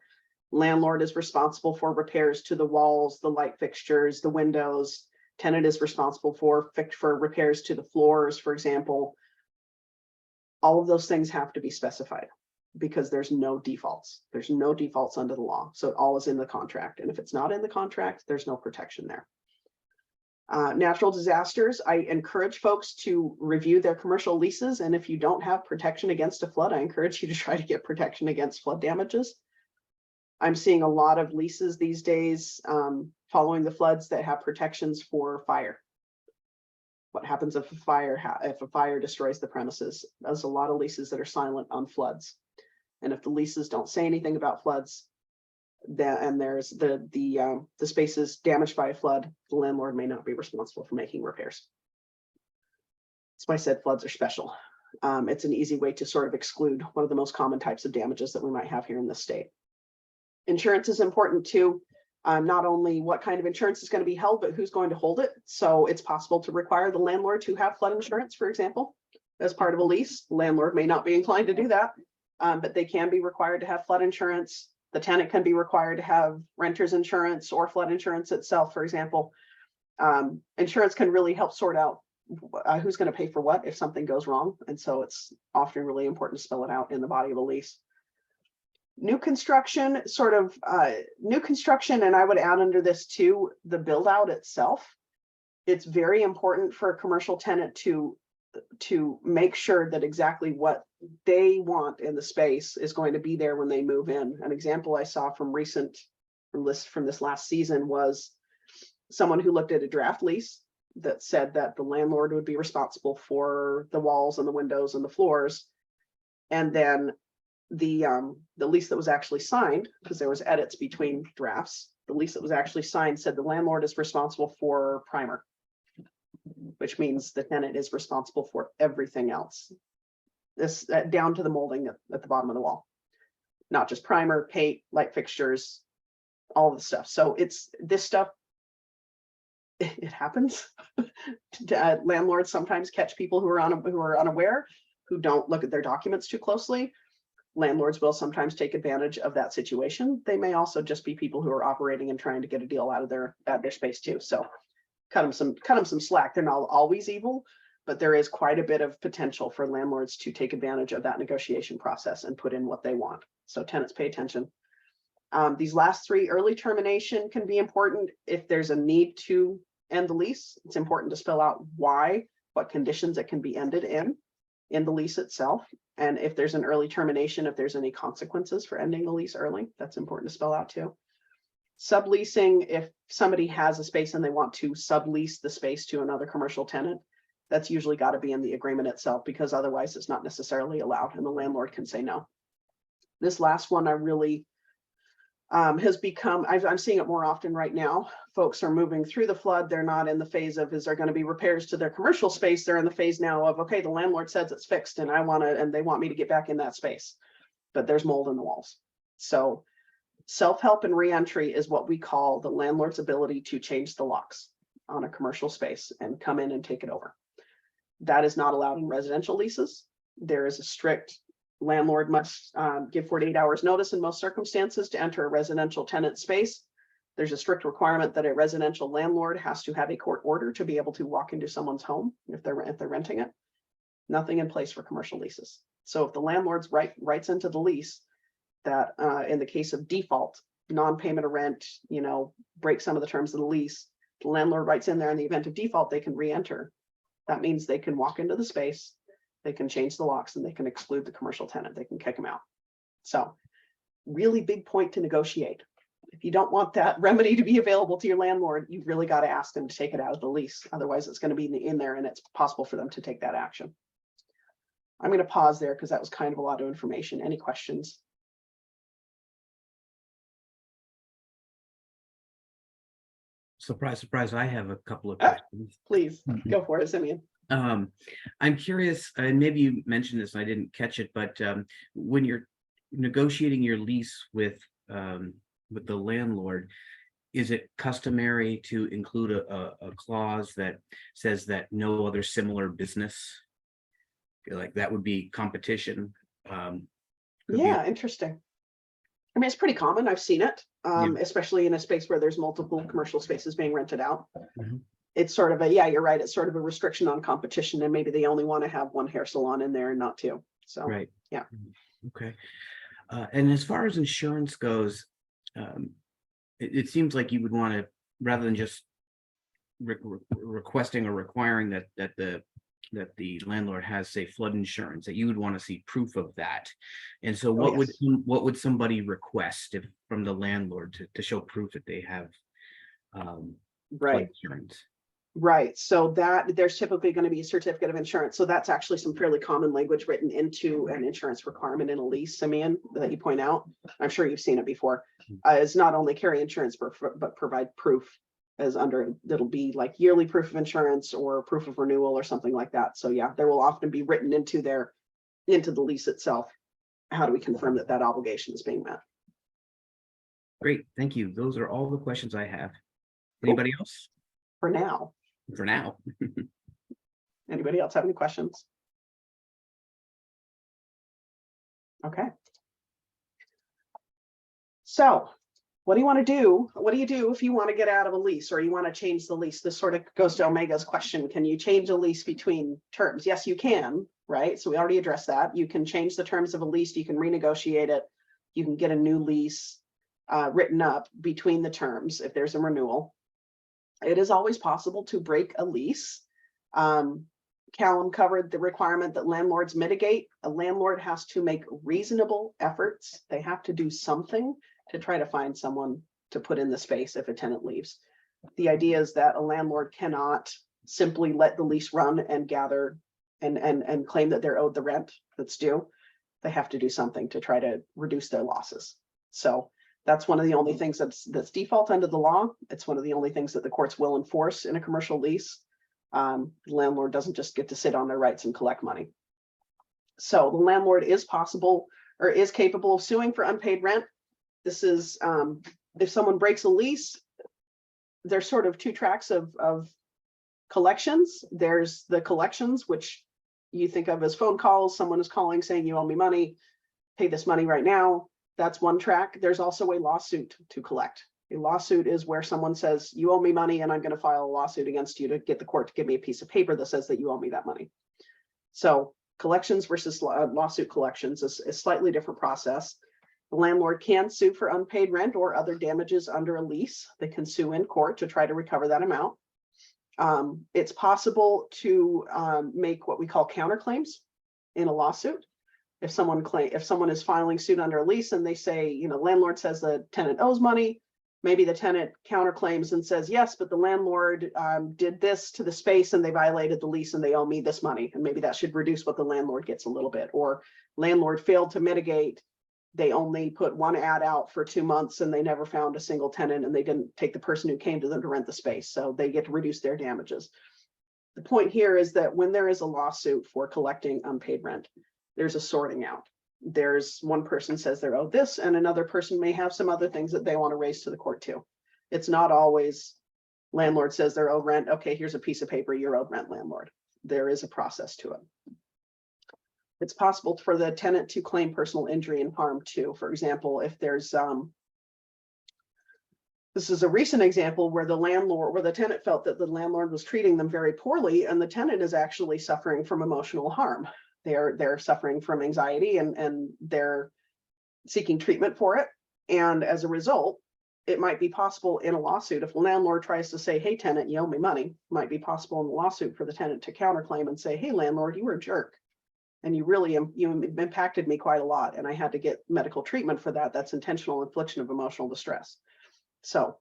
landlord is responsible for repairs to the walls, the light fixtures, the windows. Tenant is responsible for repairs to the floors, for example. All of those things have to be specified because there's no defaults. There's no defaults under the law. So it all is in the contract. And if it's not in the contract, there's no protection there. Natural disasters, I encourage folks to review their commercial leases. And if you don't have protection against a flood, I encourage you to try to get protection against flood damages. I'm seeing a lot of leases these days following the floods that have protections for fire. What happens if a fire destroys the premises? There's a lot of leases that are silent on floods. And if the leases don't say anything about floods, and there's the space is damaged by a flood, the landlord may not be responsible for making repairs. That's why I said floods are special. It's an easy way to sort of exclude one of the most common types of damages that we might have here in this state. Insurance is important too. Not only what kind of insurance is going to be held, but who's going to hold it. So it's possible to require the landlord to have flood insurance, for example, as part of a lease. The landlord may not be inclined to do that, but they can be required to have flood insurance. The tenant can be required to have renter's insurance or flood insurance itself, for example. Insurance can really help sort out who's going to pay for what if something goes wrong. And so it's often really important to spell it out in the body of a lease. New construction, and I would add under this too, the build out itself. It's very important for a commercial tenant to make sure that exactly what they want in the space is going to be there when they move in. An example I saw from this last season was someone who looked at a draft lease that said that the landlord would be responsible for the walls and the windows and the floors. And then the lease that was actually signed, because there was edits between drafts, the lease that was actually signed said the landlord is responsible for primer, which means the tenant is responsible for everything else. This down to the molding at the bottom of the wall, not just primer, paint, light fixtures, all the stuff. So it's this stuff. It happens. Landlords sometimes catch people who are unaware, who don't look at their documents too closely. Landlords will sometimes take advantage of that situation. They may also just be people who are operating and trying to get a deal out of their space too. So cut them some slack. They're not always evil, but there is quite a bit of potential for landlords to take advantage of that negotiation process and put in what they want. So tenants, pay attention. These last three, early termination can be important. If there's a need to end the lease, it's important to spell out why, what conditions it can be ended in the lease itself. And if there's an early termination, if there's any consequences for ending the lease early, that's important to spell out too. Subleasing, if somebody has a space and they want to sublease the space to another commercial tenant, that's usually got to be in the agreement itself, because otherwise it's not necessarily allowed and the landlord can say no. This last one I really has become, I'm seeing it more often right now. Folks are moving through the flood. They're not in the phase of, is there going to be repairs to their commercial space? They're in the phase now of, okay, the landlord says it's fixed and they want me to get back in that space, but there's mold in the walls. So self-help and reentry is what we call the landlord's ability to change the locks on a commercial space and come in and take it over. That is not allowed in residential leases. There is a strict landlord must give 48 hours notice in most circumstances to enter a residential tenant space. There's a strict requirement that a residential landlord has to have a court order to be able to walk into someone's home if they're renting it. Nothing in place for commercial leases. So if the landlord's writes into the lease that in the case of default, non-payment of rent, break some of the terms of the lease, the landlord writes in there in the event of default, they can re-enter. That means they can walk into the space, they can change the locks, and they can exclude the commercial tenant. They can kick them out. So really big point to negotiate. If you don't want that remedy to be available to your landlord, you've really got to ask them to take it out of the lease. Otherwise, it's going to be in there and it's possible for them to take that action. I'm going to pause there because that was kind of a lot of information. Any questions? Surprise, surprise, I have a couple of questions. Please go for it, Simeon. I'm curious, and maybe you mentioned this and I didn't catch it, but when you're negotiating your lease with the landlord, is it customary to include a clause that says that no other similar business, like that would be competition? Yeah, interesting. I mean, it's pretty common. I've seen it, especially in a space where there's multiple commercial spaces being rented out. Mhm. It's sort of a, yeah, you're right. It's sort of a restriction on competition, and maybe they only want to have one hair salon in there and not two. So, Right. yeah. Okay. And as far as insurance goes, it seems like you would want to, rather than just requesting or requiring that the landlord has, say, flood insurance, that you would want to see proof of that. And so what would somebody request from the landlord to show proof that they have flood insurance? Right. So that there's typically going to be a certificate of insurance. So that's actually some fairly common language written into an insurance requirement in a lease, Simeon, that you point out. I'm sure you've seen it before. Is not only carry insurance, but provide proof as under, that'll be like yearly proof of insurance or proof of renewal or something like that. So yeah, there will often be written into the lease itself. How do we confirm that that obligation is being met? Great. Thank you. Those are all the questions I have. Anybody else? For now. For now. Anybody else have any questions? Okay. So what do you want to do? What do you do if you want to get out of a lease or you want to change the lease? This sort of goes to Omega's question. Can you change a lease between terms? Yes, you can, right? So we already addressed that. You can change the terms of a lease. You can renegotiate it. You can get a new lease written up between the terms if there's a renewal. It is always possible to break a lease. Callum covered the requirement that landlords mitigate. A landlord has to make reasonable efforts. They have to do something to try to find someone to put in the space if a tenant leaves. The idea is that a landlord cannot simply let the lease run and gather and claim that they're owed the rent that's due. They have to do something to try to reduce their losses. So that's one of the only things that's default under the law. It's one of the only things that the courts will enforce in a commercial lease. The landlord doesn't just get to sit on their rights and collect money. So the landlord is possible or is capable of suing for unpaid rent. This is if someone breaks a lease, there's sort of two tracks of collections. There's the collections, which you think of as phone calls. Someone is calling saying, you owe me money, pay this money right now. That's one track. There's also a lawsuit to collect. A lawsuit is where someone says, you owe me money and I'm going to file a lawsuit against you to get the court to give me a piece of paper that says that you owe me that money. So collections versus lawsuit collections is a slightly different process. The landlord can sue for unpaid rent or other damages under a lease. They can sue in court to try to recover that amount. It's possible to make what we call counterclaims in a lawsuit. If someone is filing suit under a lease and they say, landlord says the tenant owes money, maybe the tenant counterclaims and says, yes, but the landlord did this to the space and they violated the lease and they owe me this money. And maybe that should reduce what the landlord gets a little bit, or landlord failed to mitigate they only put one ad out for 2 months and they never found a single tenant, and they didn't take the person who came to them to rent the space. So they get to reduce their damages. The point here is that when there is a lawsuit for collecting unpaid rent, there's a sorting out. There's one person says they're owed this, and another person may have some other things that they want to raise to the court too. It's not always landlord says they're owed rent. Okay, here's a piece of paper, you're owed rent, landlord. There is a process to it. It's possible for the tenant to claim personal injury and harm too. For example, if there's this is a recent example where the tenant felt that the landlord was treating them very poorly, and the tenant is actually suffering from emotional harm. They're suffering from anxiety, and they're seeking treatment for it. And as a result, it might be possible in a lawsuit, if the landlord tries to say, hey, tenant, you owe me money, it might be possible in the lawsuit for the tenant to counterclaim and say, hey, landlord, you were a jerk. And you impacted me quite a lot, and I had to get medical treatment for that. That's intentional infliction of emotional distress. So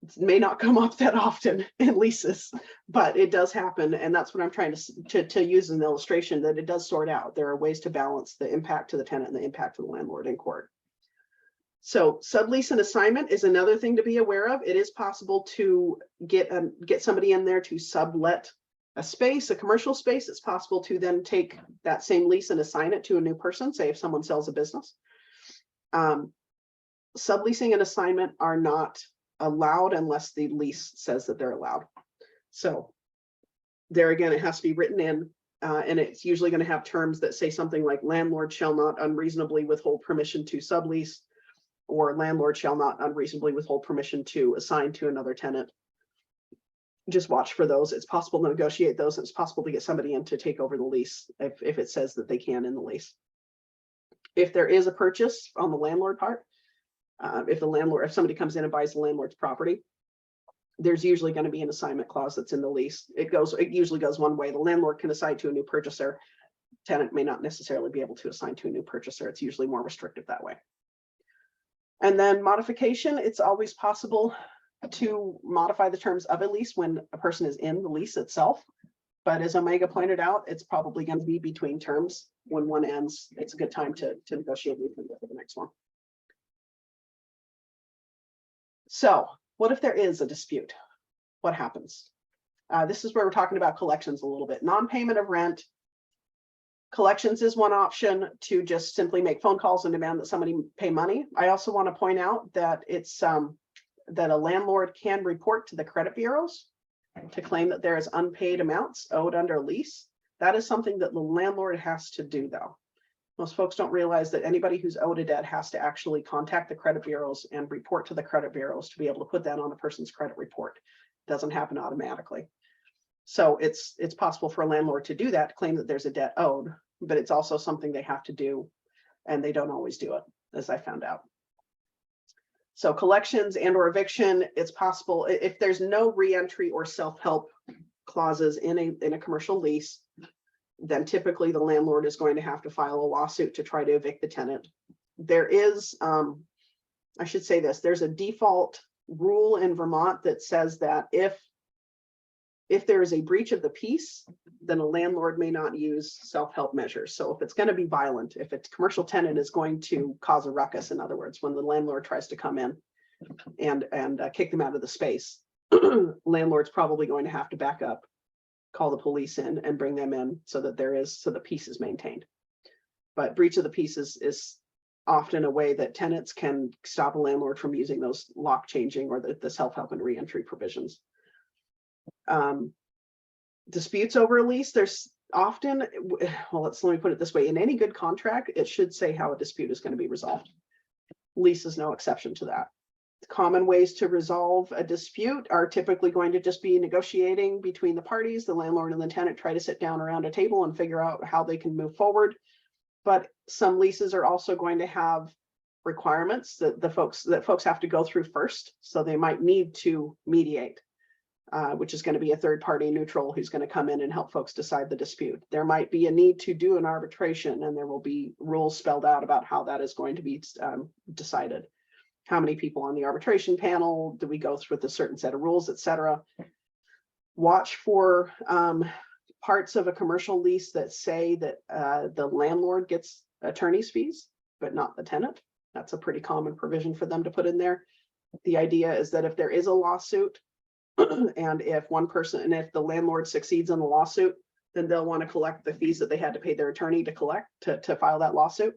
it may not come up that often in leases, but it does happen. And that's what I'm trying to use as an illustration, that it does sort out. There are ways to balance the impact to the tenant and the impact to the landlord in court. So sublease and assignment is another thing to be aware of. It is possible to get somebody in there to sublet a space, a commercial space. It's possible to then take that same lease and assign it to a new person, say if someone sells a business. Subleasing and assignment are not allowed unless the lease says that they're allowed. So there again, it has to be written in, and it's usually going to have terms that say something like landlord shall not unreasonably withhold permission to sublease, or landlord shall not unreasonably withhold permission to assign to another tenant. Just watch for those. It's possible to negotiate those. It's possible to get somebody in to take over the lease if it says that they can in the lease. If there is a purchase on the landlord part, if somebody comes in and buys the landlord's property, there's usually going to be an assignment clause that's in the lease. It usually goes one way. The landlord can assign to a new purchaser. Tenant may not necessarily be able to assign to a new purchaser. It's usually more restrictive that way. And then modification, it's always possible to modify the terms of a lease when a person is in the lease itself. But as Omega pointed out, it's probably going to be between terms. When one ends, it's a good time to negotiate for the next one. So what if there is a dispute? What happens? This is where we're talking about collections a little bit. Non-payment of rent. Collections is one option, to just simply make phone calls and demand that somebody pay money. I also want to point out that it's that a landlord can report to the credit bureaus to claim that there is unpaid amounts owed under a lease. That is something that the landlord has to do, though. Most folks don't realize that anybody who's owed a debt has to actually contact the credit bureaus and report to the credit bureaus to be able to put that on a person's credit report. It doesn't happen automatically. So it's possible for a landlord to do that, to claim that there's a debt owed, but it's also something they have to do, and they don't always do it, as I found out. So collections and or eviction, it's possible if there's no reentry or self-help clauses in a commercial lease, then typically the landlord is going to have to file a lawsuit to try to evict the tenant. There is, I should say this, there's a default rule in Vermont that says that if there is a breach of the peace, then a landlord may not use self-help measures. So if it's going to be violent, if a commercial tenant is going to cause a ruckus, in other words, when the landlord tries to come in and kick them out of the space, landlord's probably going to have to back up, call the police in and bring them in so that the peace is maintained. But breach of the peace is often a way that tenants can stop a landlord from using those lock changing or the self-help and reentry provisions. Disputes over a lease, there's often, well, let me put it this way, in any good contract, it should say how a dispute is going to be resolved. Lease is no exception to that. Common ways to resolve a dispute are typically going to just be negotiating between the parties. The landlord and the tenant try to sit down around a table and figure out how they can move forward. But some leases are also going to have requirements that folks have to go through first. So they might need to mediate, which is going to be a third party neutral who's going to come in and help folks decide the dispute. There might be a need to do an arbitration, and there will be rules spelled out about how that is going to be decided. How many people on the arbitration panel? Do we go through with a certain set of rules, etc.? Watch for parts of a commercial lease that say that the landlord gets attorney's fees. but not the tenant. That's a pretty common provision for them to put in there. The idea is that if there is a lawsuit and if the landlord succeeds in the lawsuit, then they'll want to collect the fees that they had to pay their attorney to file that lawsuit.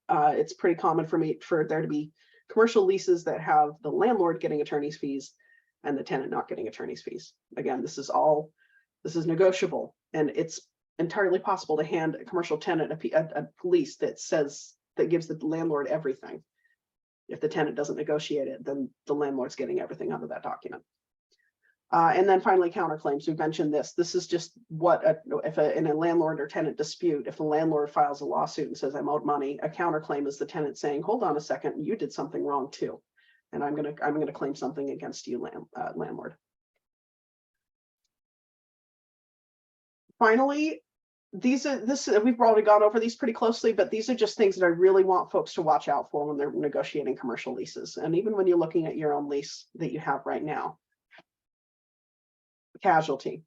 It's pretty common for there to be commercial leases that have the landlord getting attorney's fees and the tenant not getting attorney's fees. Again, this is negotiable, and it's entirely possible to hand a commercial tenant a lease that gives the landlord everything. If the tenant doesn't negotiate it, then the landlord's getting everything out of that document. And then finally, counterclaims. We've mentioned this. This is just in a landlord or tenant dispute, if the landlord files a lawsuit and says, I'm owed money, a counterclaim is the tenant saying, hold on a second, you did something wrong too. And I'm gonna claim something against you, landlord. Finally, we've already gone over these pretty closely, but these are just things that I really want folks to watch out for when they're negotiating commercial leases. And even when you're looking at your own lease that you have right now. Casualty.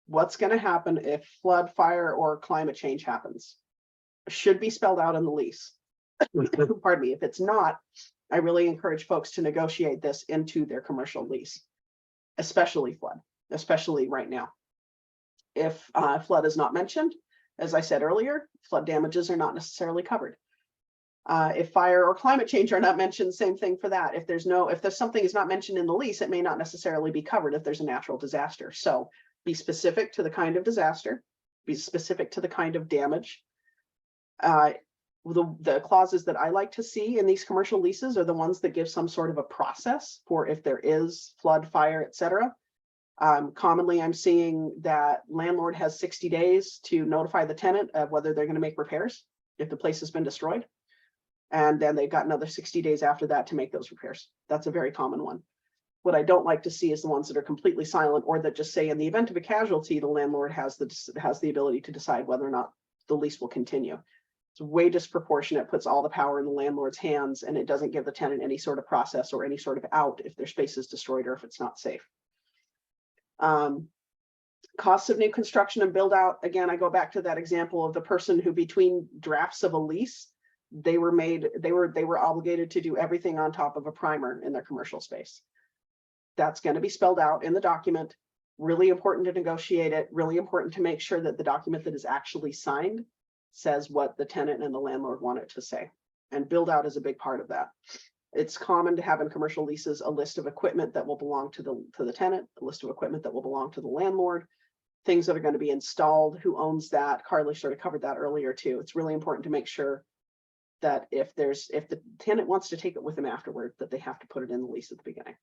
What's going to happen if flood, fire, or climate change happens? Should be spelled out in the lease. Pardon me. If it's not, I really encourage folks to negotiate this into their commercial lease, especially flood, especially right now. If flood is not mentioned, as I said earlier, flood damages are not necessarily covered. If fire or climate change are not mentioned, same thing for that. If there's something is not mentioned in the lease, it may not necessarily be covered if there's a natural disaster. So be specific to the kind of disaster, be specific to the kind of damage. The clauses that I like to see in these commercial leases are the ones that give some sort of a process for if there is flood, fire, etc. Commonly, I'm seeing that landlord has 60 days to notify the tenant of whether they're going to make repairs if the place has been destroyed. And then they've got another 60 days after that to make those repairs. That's a very common one. What I don't like to see is the ones that are completely silent or that just say in the event of a casualty, the landlord has the ability to decide whether or not the lease will continue. It's way disproportionate, puts all the power in the landlord's hands, and it doesn't give the tenant any sort of process or any sort of out if their space is destroyed or if it's not safe. Costs of new construction and build out. Again, I go back to that example of the person who between drafts of a lease, they were obligated to do everything on top of a primer in their commercial space. That's going to be spelled out in the document. Really important to negotiate it. Really important to make sure that the document that is actually signed says what the tenant and the landlord want it to say. And build out is a big part of that. It's common to have in commercial leases a list of equipment that will belong to the tenant, a list of equipment that will belong to the landlord, things that are going to be installed, who owns that. Carly sort of covered that earlier too. It's really important to make sure that if the tenant wants to take it with them afterward, that they have to put it in the lease at the beginning.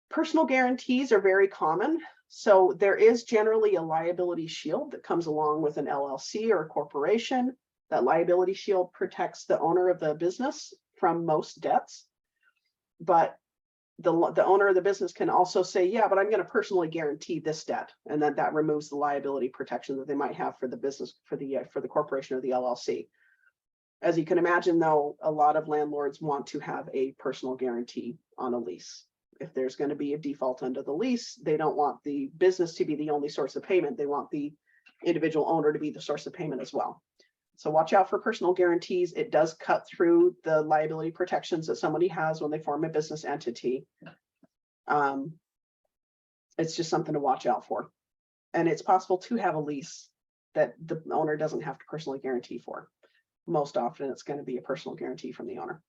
Personal guarantees are very common. So there is generally a liability shield that comes along with an LLC or a corporation. That liability shield protects the owner of the business from most debts. But the owner of the business can also say, yeah, but I'm going to personally guarantee this debt. And then that removes the liability protection that they might have for the business, for the corporation or the LLC. As you can imagine, though, a lot of landlords want to have a personal guarantee on a lease. If there's going to be a default under the lease, they don't want the business to be the only source of payment. They want the individual owner to be the source of payment as well. So watch out for personal guarantees. It does cut through the liability protections that somebody has when they form a business entity. It's just something to watch out for. And it's possible to have a lease that the owner doesn't have to personally guarantee for. Most often it's going to be a personal guarantee from the owner.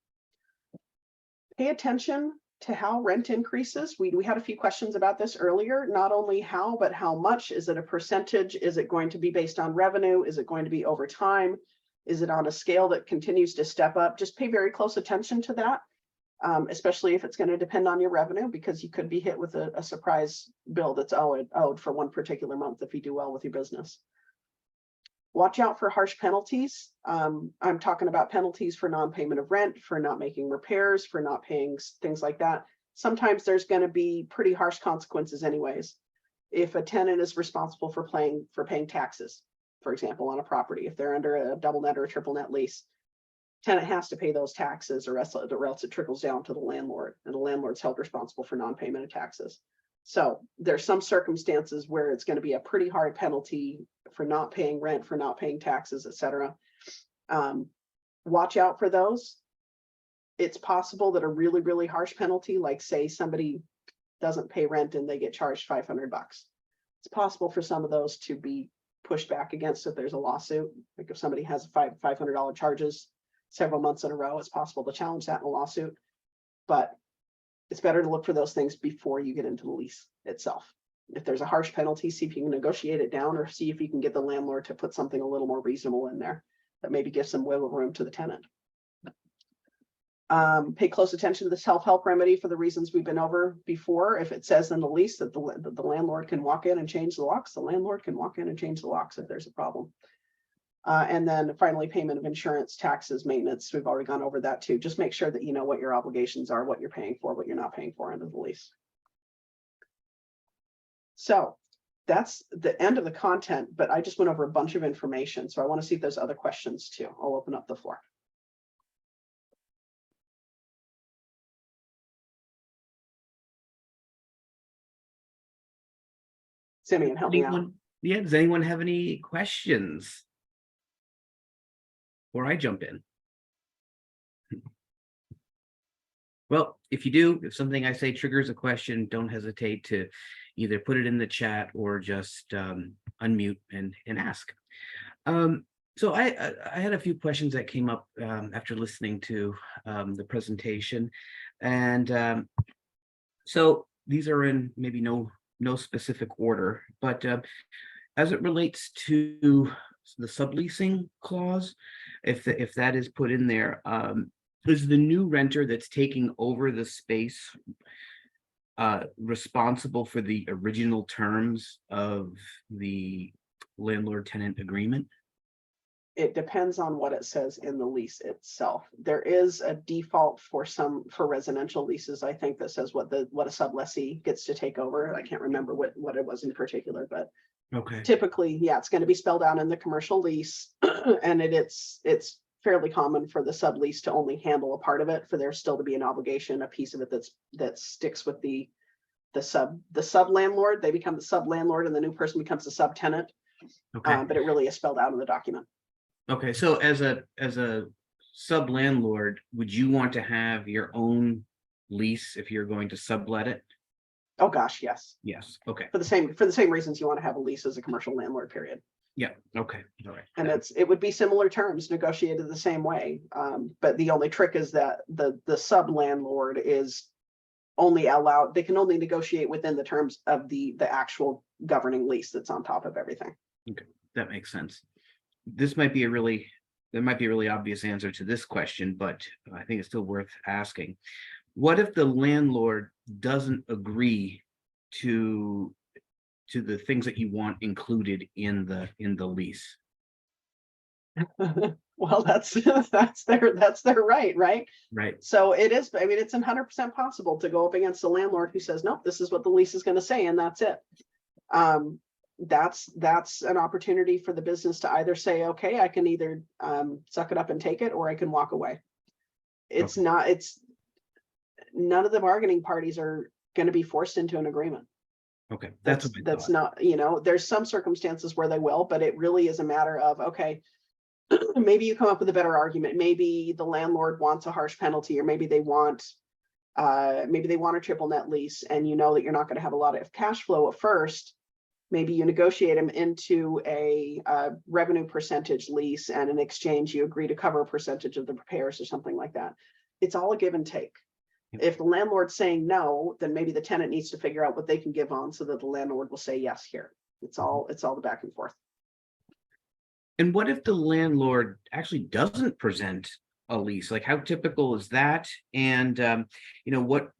Pay attention to how rent increases. We had a few questions about this earlier. Not only how, but how much. Is it a percentage? Is it going to be based on revenue? Is it going to be over time? Is it on a scale that continues to step up? Just pay very close attention to that, especially if it's going to depend on your revenue, because you could be hit with a surprise bill that's owed for one particular month if you do well with your business. Watch out for harsh penalties. I'm talking about penalties for non-payment of rent, for not making repairs, for not paying things like that. Sometimes there's going to be pretty harsh consequences anyways. If a tenant is responsible for paying taxes, for example, on a property, if they're under a double net or a triple net lease, tenant has to pay those taxes or else it trickles down to the landlord, and the landlord's held responsible for non-payment of taxes. So there's some circumstances where it's going to be a pretty hard penalty not paying rent, for not paying taxes, etc. Watch out for those. It's possible that a really, really harsh penalty, like say somebody doesn't pay rent and they get charged $500. It's possible for some of those to be pushed back against if there's a lawsuit. Like if somebody has $500 charges several months in a row, it's possible to challenge that in a lawsuit. But it's better to look for those things before you get into the lease itself. If there's a harsh penalty, see if you can negotiate it down, or see if you can get the landlord to put something a little more reasonable in there that maybe gives some wiggle room to the tenant. Pay close attention to the self-help remedy for the reasons we've been over before. If it says in the lease that the landlord can walk in and change the locks, the landlord can walk in and change the locks if there's a problem. And then finally, payment of insurance, taxes, maintenance. We've already gone over that too. Just make sure that you know what your obligations are, what you're paying for, what you're not paying for under the lease. So that's the end of the content, but I just went over a bunch of information. So I want to see if there's other questions too. I'll open up the floor. Simeon, help me out. Yeah, does anyone have any questions? Or I jump in. Well, if you do, if something I say triggers a question, don't hesitate to either put it in the chat or just unmute and ask. So I had a few questions that came up after listening to the presentation. And so these are in maybe no specific order, but as it relates to the subleasing clause, if that is put in there, is the new renter that's taking over the space responsible for the original terms of the landlord-tenant agreement? It depends on what it says in the lease itself. There is a default for residential leases, I think, that says what a sublessee gets to take over. I can't remember what it was in particular, but okay, typically, yeah, it's going to be spelled out in the commercial lease, and it's fairly common for the sublease to only handle a part of it, for there still to be an obligation, a piece of it that sticks with the sub landlord. They become the sub landlord, and the new person becomes the subtenant. okay. But it really is spelled out in the document. Okay, so as a sub landlord, would you want to have your own lease if you're going to sublet it? Oh gosh, yes. Yes. Okay. For the same reasons you want to have a lease as a commercial landlord, period. Yeah. Okay. All right. And it would be similar terms negotiated the same way. But the only trick is that the sub landlord is only allowed, they can only negotiate within the terms of the actual governing lease that's on top of everything. Okay, that makes sense. There might be a really obvious answer to this question, but I think it's still worth asking. What if the landlord doesn't agree to the things that you want included in the lease? Well, that's their right. Right. So it is, I mean, it's 100% possible to go up against a landlord who says, nope, this is what the lease is going to say, and that's it. That's an opportunity for the business to either say, okay, I can either suck it up and take it, or I can walk away. It's Okay. not, none of the bargaining parties are going to be forced into an agreement. Okay, that's not, there's some circumstances where they will, but it really is a matter of, okay, maybe you come up with a better argument. Maybe the landlord wants a harsh penalty, or maybe they want a triple net lease, and you know that you're not going to have a lot of cash flow at first. Maybe you negotiate them into a revenue percentage lease, and in exchange, you agree to cover a percentage of the repairs or something like that. It's all a give and take. Yep. If the landlord's saying no, then maybe the tenant needs to figure out what they can give on so that the landlord will say yes here. It's all the back and forth. And what if the landlord actually doesn't present a lease? Like, how typical is that? And what,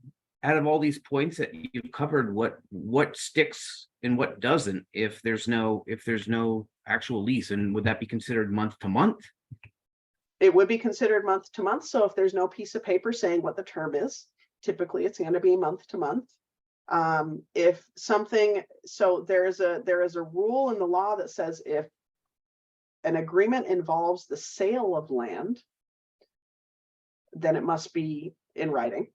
out of all these points that you've covered, what sticks and what doesn't if there's no actual lease? And would that be considered month to month? It would be considered month to month. So if there's no piece of paper saying what the term is, typically it's going to be month to month. If something, so there is a rule in the law that says if an agreement involves the sale of land, then it must be in writing.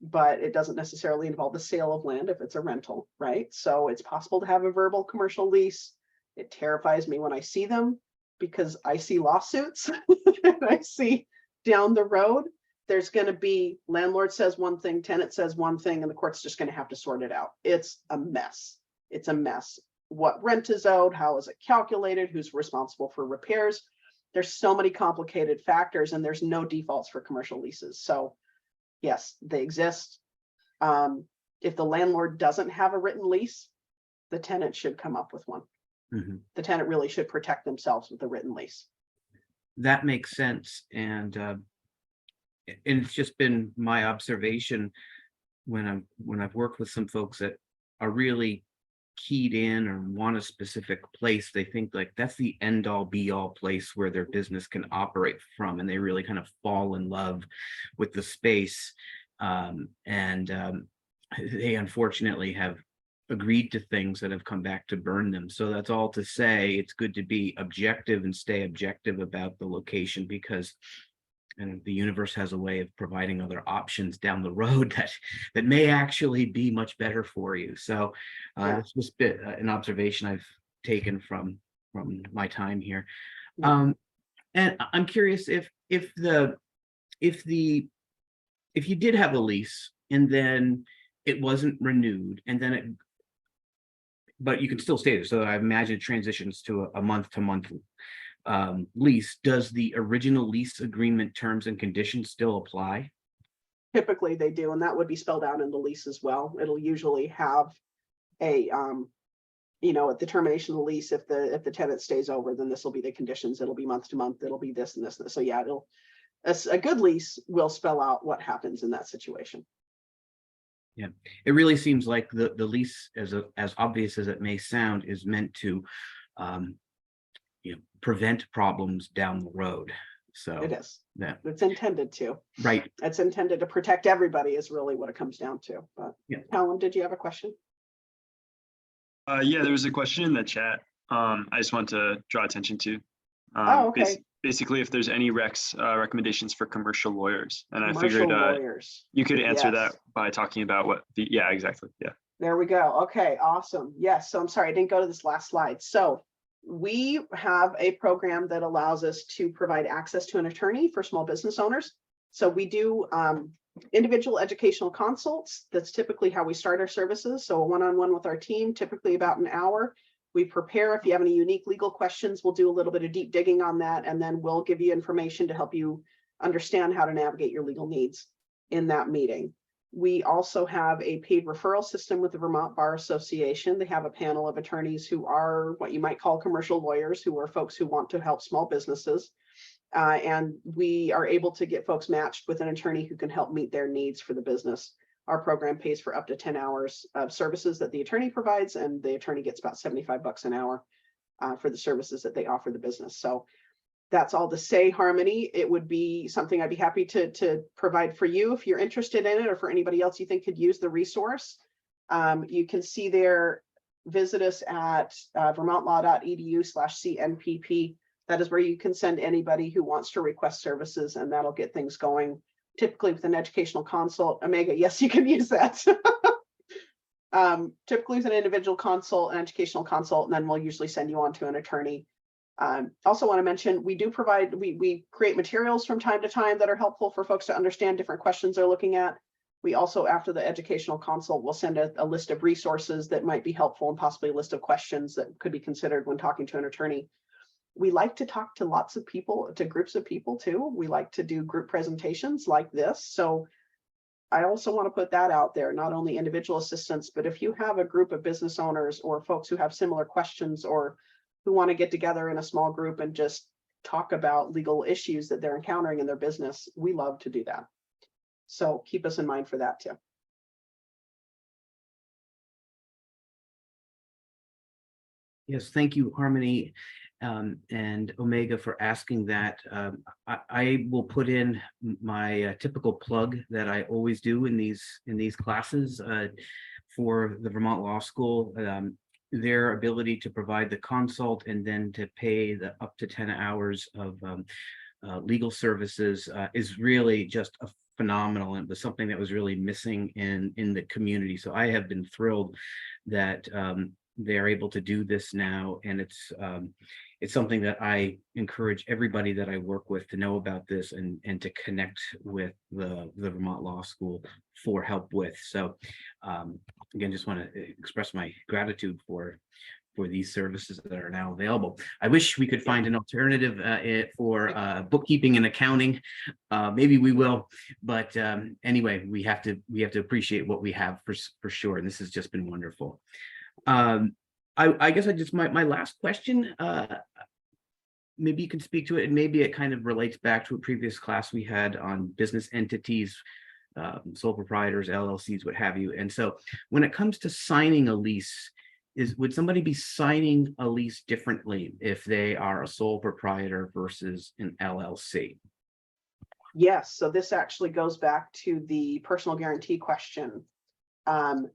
But it doesn't necessarily involve the sale of land if it's a rental, right? So it's possible to have a verbal commercial lease. It terrifies me when I see them because I see lawsuits and I see down the road, there's going to be landlord says one thing, tenant says one thing, and the court's just going to have to sort it out. It's a mess. It's a mess. What rent is owed? How is it calculated? Who's responsible for repairs? There's so many complicated factors, and there's no defaults for commercial leases. So yes, they exist. If the landlord doesn't have a written lease, the tenant should come up with one. The tenant really should protect themselves with a written lease. That makes sense. And it's just been my observation when I've worked with some folks that are really keyed in or want a specific place. They think like that's the end all be all place where their business can operate from, and they really kind of fall in love with the space. They unfortunately have agreed to things that have come back to burn them. So that's all to say it's good to be objective and stay objective about the location, because the universe has a way of providing other options down the road that may actually be much better for you. So it's just an observation I've taken from my time here. And I'm curious if you did have a lease and then it wasn't renewed, and then but you can still stay there. So I imagine it transitions to a month-to-month lease. Does the original lease agreement terms and conditions still apply? Typically they do, and that would be spelled out in the lease as well. It'll usually have a, at the termination of the lease, if the tenant stays over, then this will be the conditions. It'll be month to month. It'll be this and this and this. So yeah, a good lease will spell out what happens in that situation. Yeah, it really seems like the lease, as obvious as it may sound, is meant to prevent problems down the road. So it is. Yeah, it's intended to. Right. It's intended to protect everybody is really what it comes down to. But yeah. Helen, did you have a question? Yeah, there was a question in the chat. I just want to draw attention to. Okay. Basically, if there's any recommendations for commercial lawyers, and I figured lawyers. You could answer that by talking about what exactly. Yeah. There we go. Okay, awesome. Yes. So I'm sorry, I didn't go to this last slide. So we have a program that allows us to provide access to an attorney for small business owners. So we do individual educational consults. That's typically how we start our services. So a one-on-one with our team, typically about an hour. We prepare. If you have any unique legal questions, we'll do a little bit of deep digging on that, and then we'll give you information to help you understand how to navigate your legal needs in that meeting. We also have a paid referral system with the Vermont Bar Association. They have a panel of attorneys who are what you might call commercial lawyers, who are folks who want to help small businesses. And we are able to get folks matched with an attorney who can help meet their needs for the business. Our program pays for up to 10 hours of services that the attorney provides, and the attorney gets about $75 an hour for the services that they offer the business. So that's all to say, Harmony. It would be something I'd be happy to provide for you if you're interested in it, or for anybody else you think could use the resource. You can see there, visit us at vermontlaw.edu/CNPP. That is where you can send anybody who wants to request services, and that'll get things going. Typically with an educational consult. Omega, yes, you can use that. Typically with an individual consult, an educational consult, and then we'll usually send you on to an attorney. Also want to mention, we do provide, we create materials from time to time that are helpful for folks to understand different questions they're looking at. We also, after the educational consult, will send a list of resources that might be helpful, and possibly a list of questions that could be considered when talking to an attorney. We like to talk to lots of people, to groups of people too. We like to do group presentations like this. So I also want to put that out there, not only individual assistance, but if you have a group of business owners or folks who have similar questions, or who want to get together in a small group and just talk about legal issues that they're encountering in their business, we love to do that. So keep us in mind for that too. Yes, thank you, Harmony and Omega, for asking that. I will put in my typical plug that I always do in these classes for the Vermont Law School. Their ability to provide the consult and then to pay the up to 10 hours of legal services is really just a phenomenal, and it was something that was really missing in the community. So I have been thrilled that they're able to do this now, and it's something that I encourage everybody that I work with to know about this and to connect with the Vermont Law School for help with. So again, just want to express my gratitude for these services that are now available. I wish we could find an alternative for bookkeeping and accounting. Maybe we will, but anyway, we have to appreciate what we have for sure. And this has just been wonderful. I guess my last question, maybe you can speak to it, and maybe it kind of relates back to a previous class we had on business entities, sole proprietors, LLCs, what have you. And so when it comes to signing a lease, would somebody be signing a lease differently if they are a sole proprietor versus an LLC? Yes, so this actually goes back to the personal guarantee question.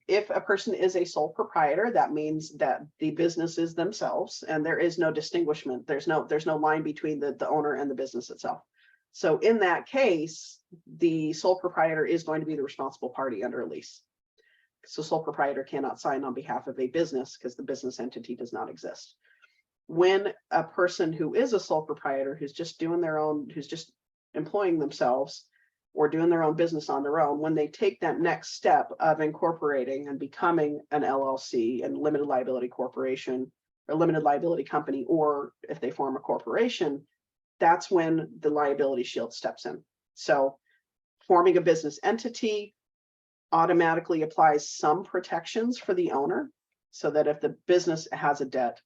If a person is a sole proprietor, that means that the business is themselves, and there is no distinguishment. There's no line between the owner and the business itself. So in that case, the sole proprietor is going to be the responsible party under a lease. So sole proprietor cannot sign on behalf of a business because the business entity does not exist. When a person who is a sole proprietor, who's just employing themselves or doing their own business on their own, when they take that next step of incorporating and becoming an LLC and limited liability corporation or limited liability company, or if they form a corporation, that's when the liability shield steps in. So forming a business entity automatically applies some protections for the owner, so that if the business has a debt,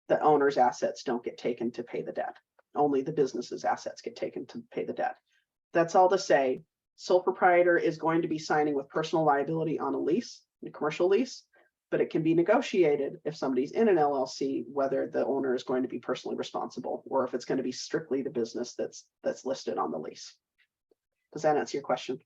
the owner's assets don't get taken to pay the debt. Only the business's assets get taken to pay the debt. That's all to say, sole proprietor is going to be signing with personal liability on a lease, a commercial lease, but it can be negotiated if somebody's in an LLC, whether the owner is going to be personally responsible or if it's going to be strictly the business that's listed on the lease. Does that answer your question?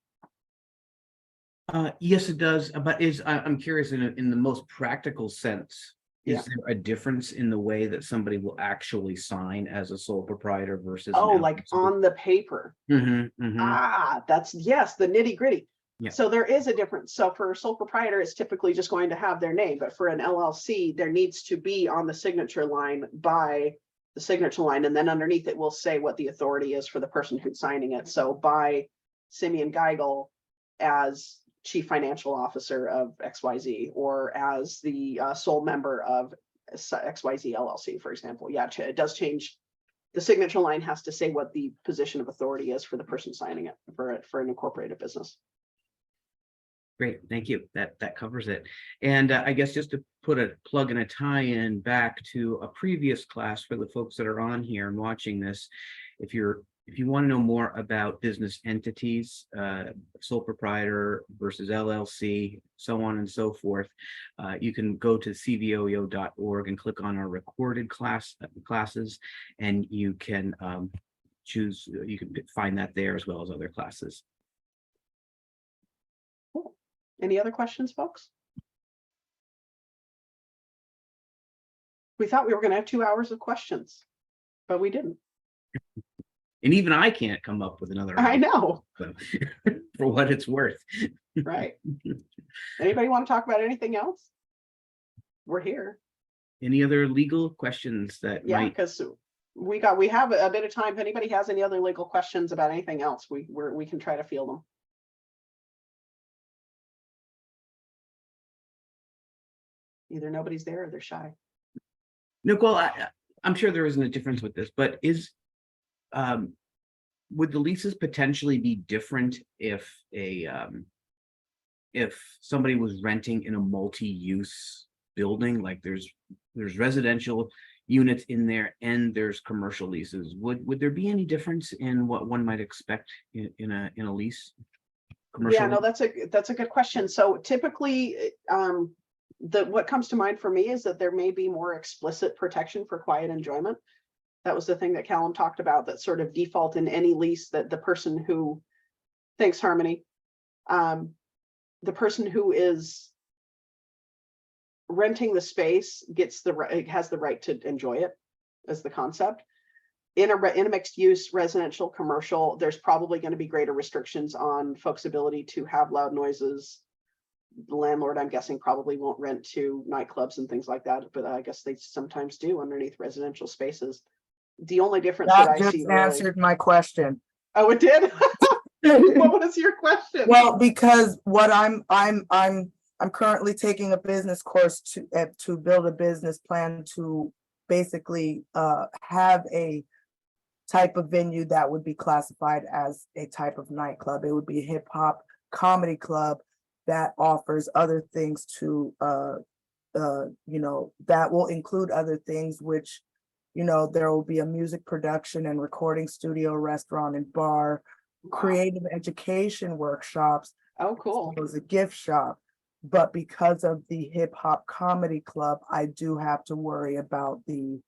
Yes, it does. But I'm curious, in the most practical sense, is there a difference in the way that somebody will actually sign as a sole proprietor versus? Like on the paper. That's, yes, the nitty gritty. Yeah. So there is a difference. So for a sole proprietor, it's typically just going to have their name, but for an LLC, there needs to be on the signature line by the signature line, and then underneath it will say what the authority is for the person who's signing it. So by Simeon Geigel as Chief Financial Officer of XYZ, or as the sole member of XYZ LLC, for example. Yeah, it does change. The signature line has to say what the position of authority is for the person signing it for an incorporated business. Great, thank you. That covers it. And I guess just to put a plug and a tie-in back to a previous class for the folks that are on here and watching this, if you want to know more about business entities, sole proprietor versus LLC, so on and so forth, you can go to CVOEO.org and click on our recorded classes, and you can choose. You can find that there as well as other classes. Cool. Any other questions, folks? We thought we were going to have 2 hours of questions, but we didn't. And even I can't come up with another. I know. So, for what it's worth. Right. Anybody want to talk about anything else? We're here. Any other legal questions that Yeah, might? because we have a bit of time. If anybody has any other legal questions about anything else, we can try to field them. Either nobody's there or they're shy. Nicole, I'm sure there isn't a difference with this, but would the leases potentially be different if somebody was renting in a multi-use building, like there's residential units in there and there's commercial leases? Would there be any difference in what one might expect in a lease? Yeah, no, that's a good question. So typically, what comes to mind for me is that there may be more explicit protection for quiet enjoyment. That was the thing that Callum talked about, that sort of default in any lease, that the person who, thanks Harmony, the person who is renting the space has the right to enjoy it, as the concept. In a mixed use residential commercial, there's probably going to be greater restrictions on folks' ability to have loud noises, the landlord, I'm guessing, probably won't rent to nightclubs and things like that, but I guess they sometimes do underneath residential spaces. The only difference that That I just see really. answered my question. Oh, it did? What was your question? Well, because what I'm currently taking a business course to build a business plan to basically have a type of venue that would be classified as a type of nightclub. It would be a hip hop comedy club that offers other things to you know, that will include other things, which, you know, there will be a music production and recording studio, restaurant and bar, creative education workshops. Oh, cool. It was a gift shop. But because of the hip hop comedy club, I do have to worry about the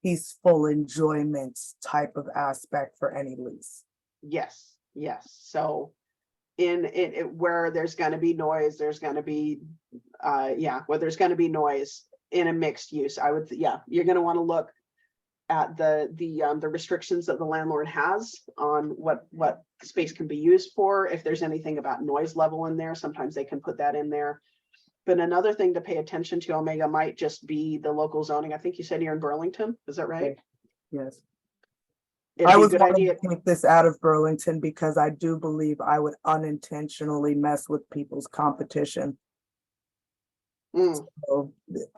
peaceful enjoyment type of aspect for any lease. Yes, yes. So in it where there's going to be noise, there's going to be where there's going to be noise in a mixed use, I would, you're going to want to look at the restrictions that the landlord has on what space can be used for. If there's anything about noise level in there, sometimes they can put that in there. But another thing to pay attention to, Omega, might just be the local zoning. I think you said you're in Burlington, is that right? Yes. It'd I be a was good wanting idea. to take this out of Burlington because I do believe I would unintentionally mess with people's competition. Mm, So,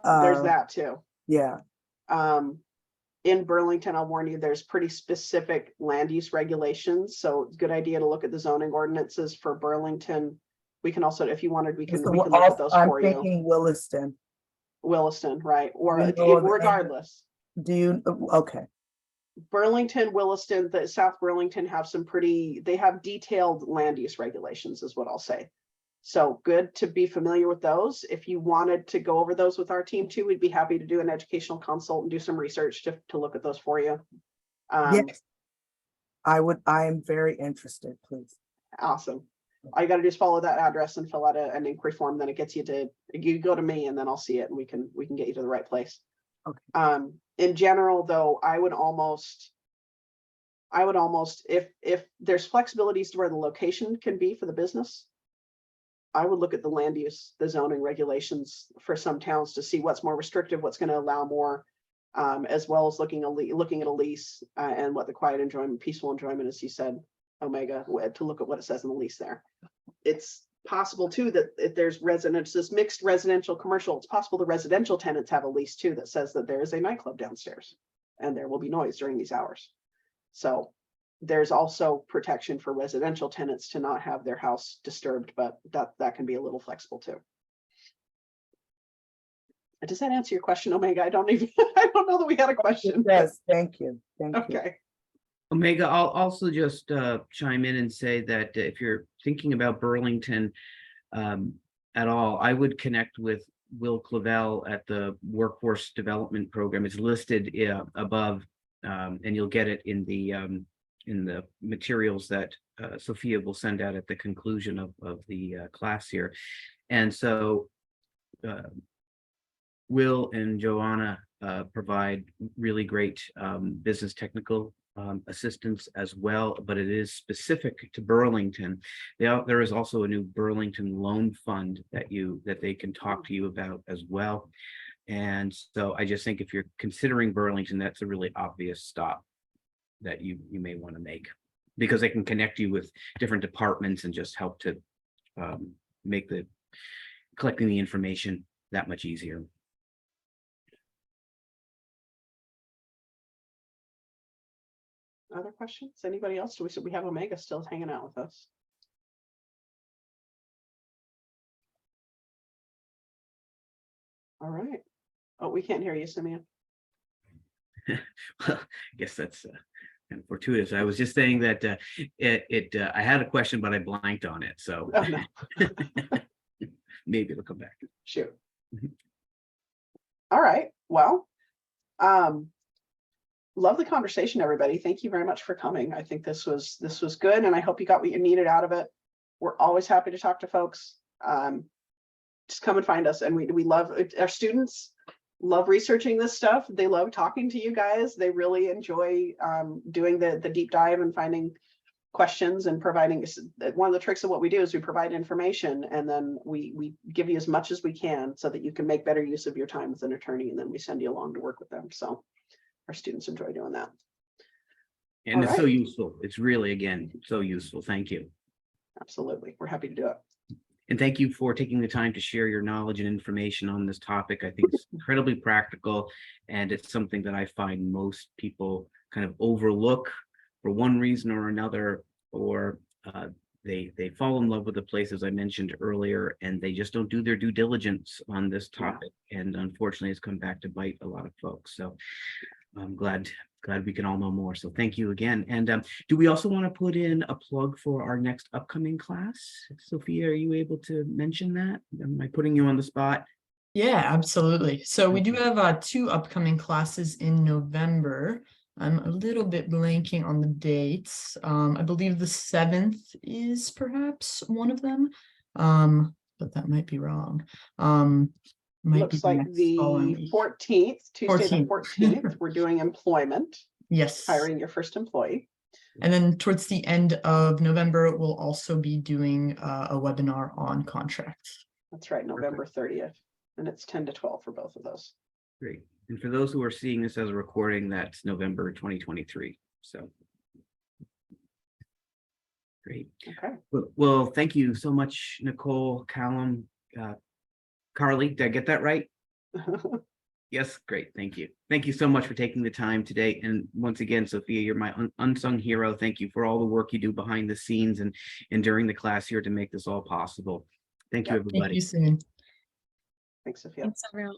there's that too. yeah, In Burlington, I'll warn you, there's pretty specific land use regulations. So it's a good idea to look at the zoning ordinances for Burlington. We can also, if you wanted, we can so look at those I'm for you. thinking Williston. Williston, right? Or You know of any- regardless. Do you, okay, Burlington, Williston, the South Burlington have some they have detailed land use regulations is what I'll say. So good to be familiar with those. If you wanted to go over those with our team too, we'd be happy to do an educational consult and do some research to look at those for you. yes. I am very interested, please. Awesome. All you got to do is follow that address and fill out an inquiry form. Then it gets you go to me and then I'll see it and we can get you to the right place. Okay. In general though, I would almost, if there's flexibilities to where the location can be for the business, I would look at the land use, the zoning regulations for some towns to see what's more restrictive, what's going to allow more, as well as looking at a lease and what the quiet enjoyment, peaceful enjoyment, as you said, Omega, to look at what it says in the lease there. It's possible too that if there's this mixed residential commercial, it's possible the residential tenants have a lease too that says that there is a nightclub downstairs and there will be noise during these hours. So there's also protection for residential tenants to not have their house disturbed, but that can be a little flexible too. Does that answer your question, Omega? I don't know that we had a question. Yes, thank you. Thank you. Okay. Omega, I'll also just chime in and say that if you're thinking about Burlington at all, I would connect with Will Clavel at the Workforce Development Program. It's listed above, and you'll get it in the materials that Sophia will send out at the conclusion of the class here. And so Will and Joanna provide really great business technical assistance as well, but it is specific to Burlington. There is also a new Burlington loan fund that they can talk to you about as well. And so I just think if you're considering Burlington, that's a really obvious stop that you may want to make, because they can connect you with different departments and just help to make collecting the information that much easier. Other questions? Anybody else? We have Omega still hanging out with us. All right. Oh, we can't hear you, Simeon. Well, I guess that's kind of fortuitous. I was just saying that I had a question, but I blanked on it. So Oh, no. maybe it'll come back. Shoot. All right. Well, love the conversation, everybody. Thank you very much for coming. I think this was good, and I hope you got what you needed out of it. We're always happy to talk to folks. Just come and find us, and we love our students. Love researching this stuff. They love talking to you guys. They really enjoy doing the deep dive and finding questions and providing, one of the tricks of what we do is we provide information and then we give you as much as we can so that you can make better use of your time with an attorney, and then we send you along to work with them. So our students enjoy doing that. And All it's so right. useful. It's really, again, so useful. Thank you. Absolutely. We're happy to do it. And thank you for taking the time to share your knowledge and information on this topic. I think it's incredibly practical, and it's something that I find most people kind of overlook for one reason or another, or they fall in love with the place, as I mentioned earlier, and they just don't do their due diligence on this topic. And unfortunately, it's come back to bite a lot of folks. So I'm glad we can all know more. So thank you again. And do we also want to put in a plug for our next upcoming class? Sophia, are you able to mention that? Am I putting you on the spot? Yeah, absolutely. So we do Okay. have 2 upcoming classes in November. I'm a little bit blanking on the dates. I believe the 7th is perhaps one of them, but that might be wrong. Might be Looks like next following the week. 14th, Tuesday the 14th. 14th, we're doing employment, Yes. hiring your first employee. And then towards the end of November, we'll also be doing a webinar on contracts. That's right, November 30th. And it's 10 to 12 for both of those. Great. And for those who are seeing this as a recording, that's November 2023. So great. Okay. Well, thank you so much, Nicole, Callum, Carly. Did I get that right? Yes, great. Thank you. Thank you so much for taking the time today. And once again, Sophia, you're my unsung hero. Thank you for all the work you do behind the scenes and during the class here to make this all possible. Thank you, Yep. everybody. Thank you, Simon. Thanks, Sophia. Thanks, everyone.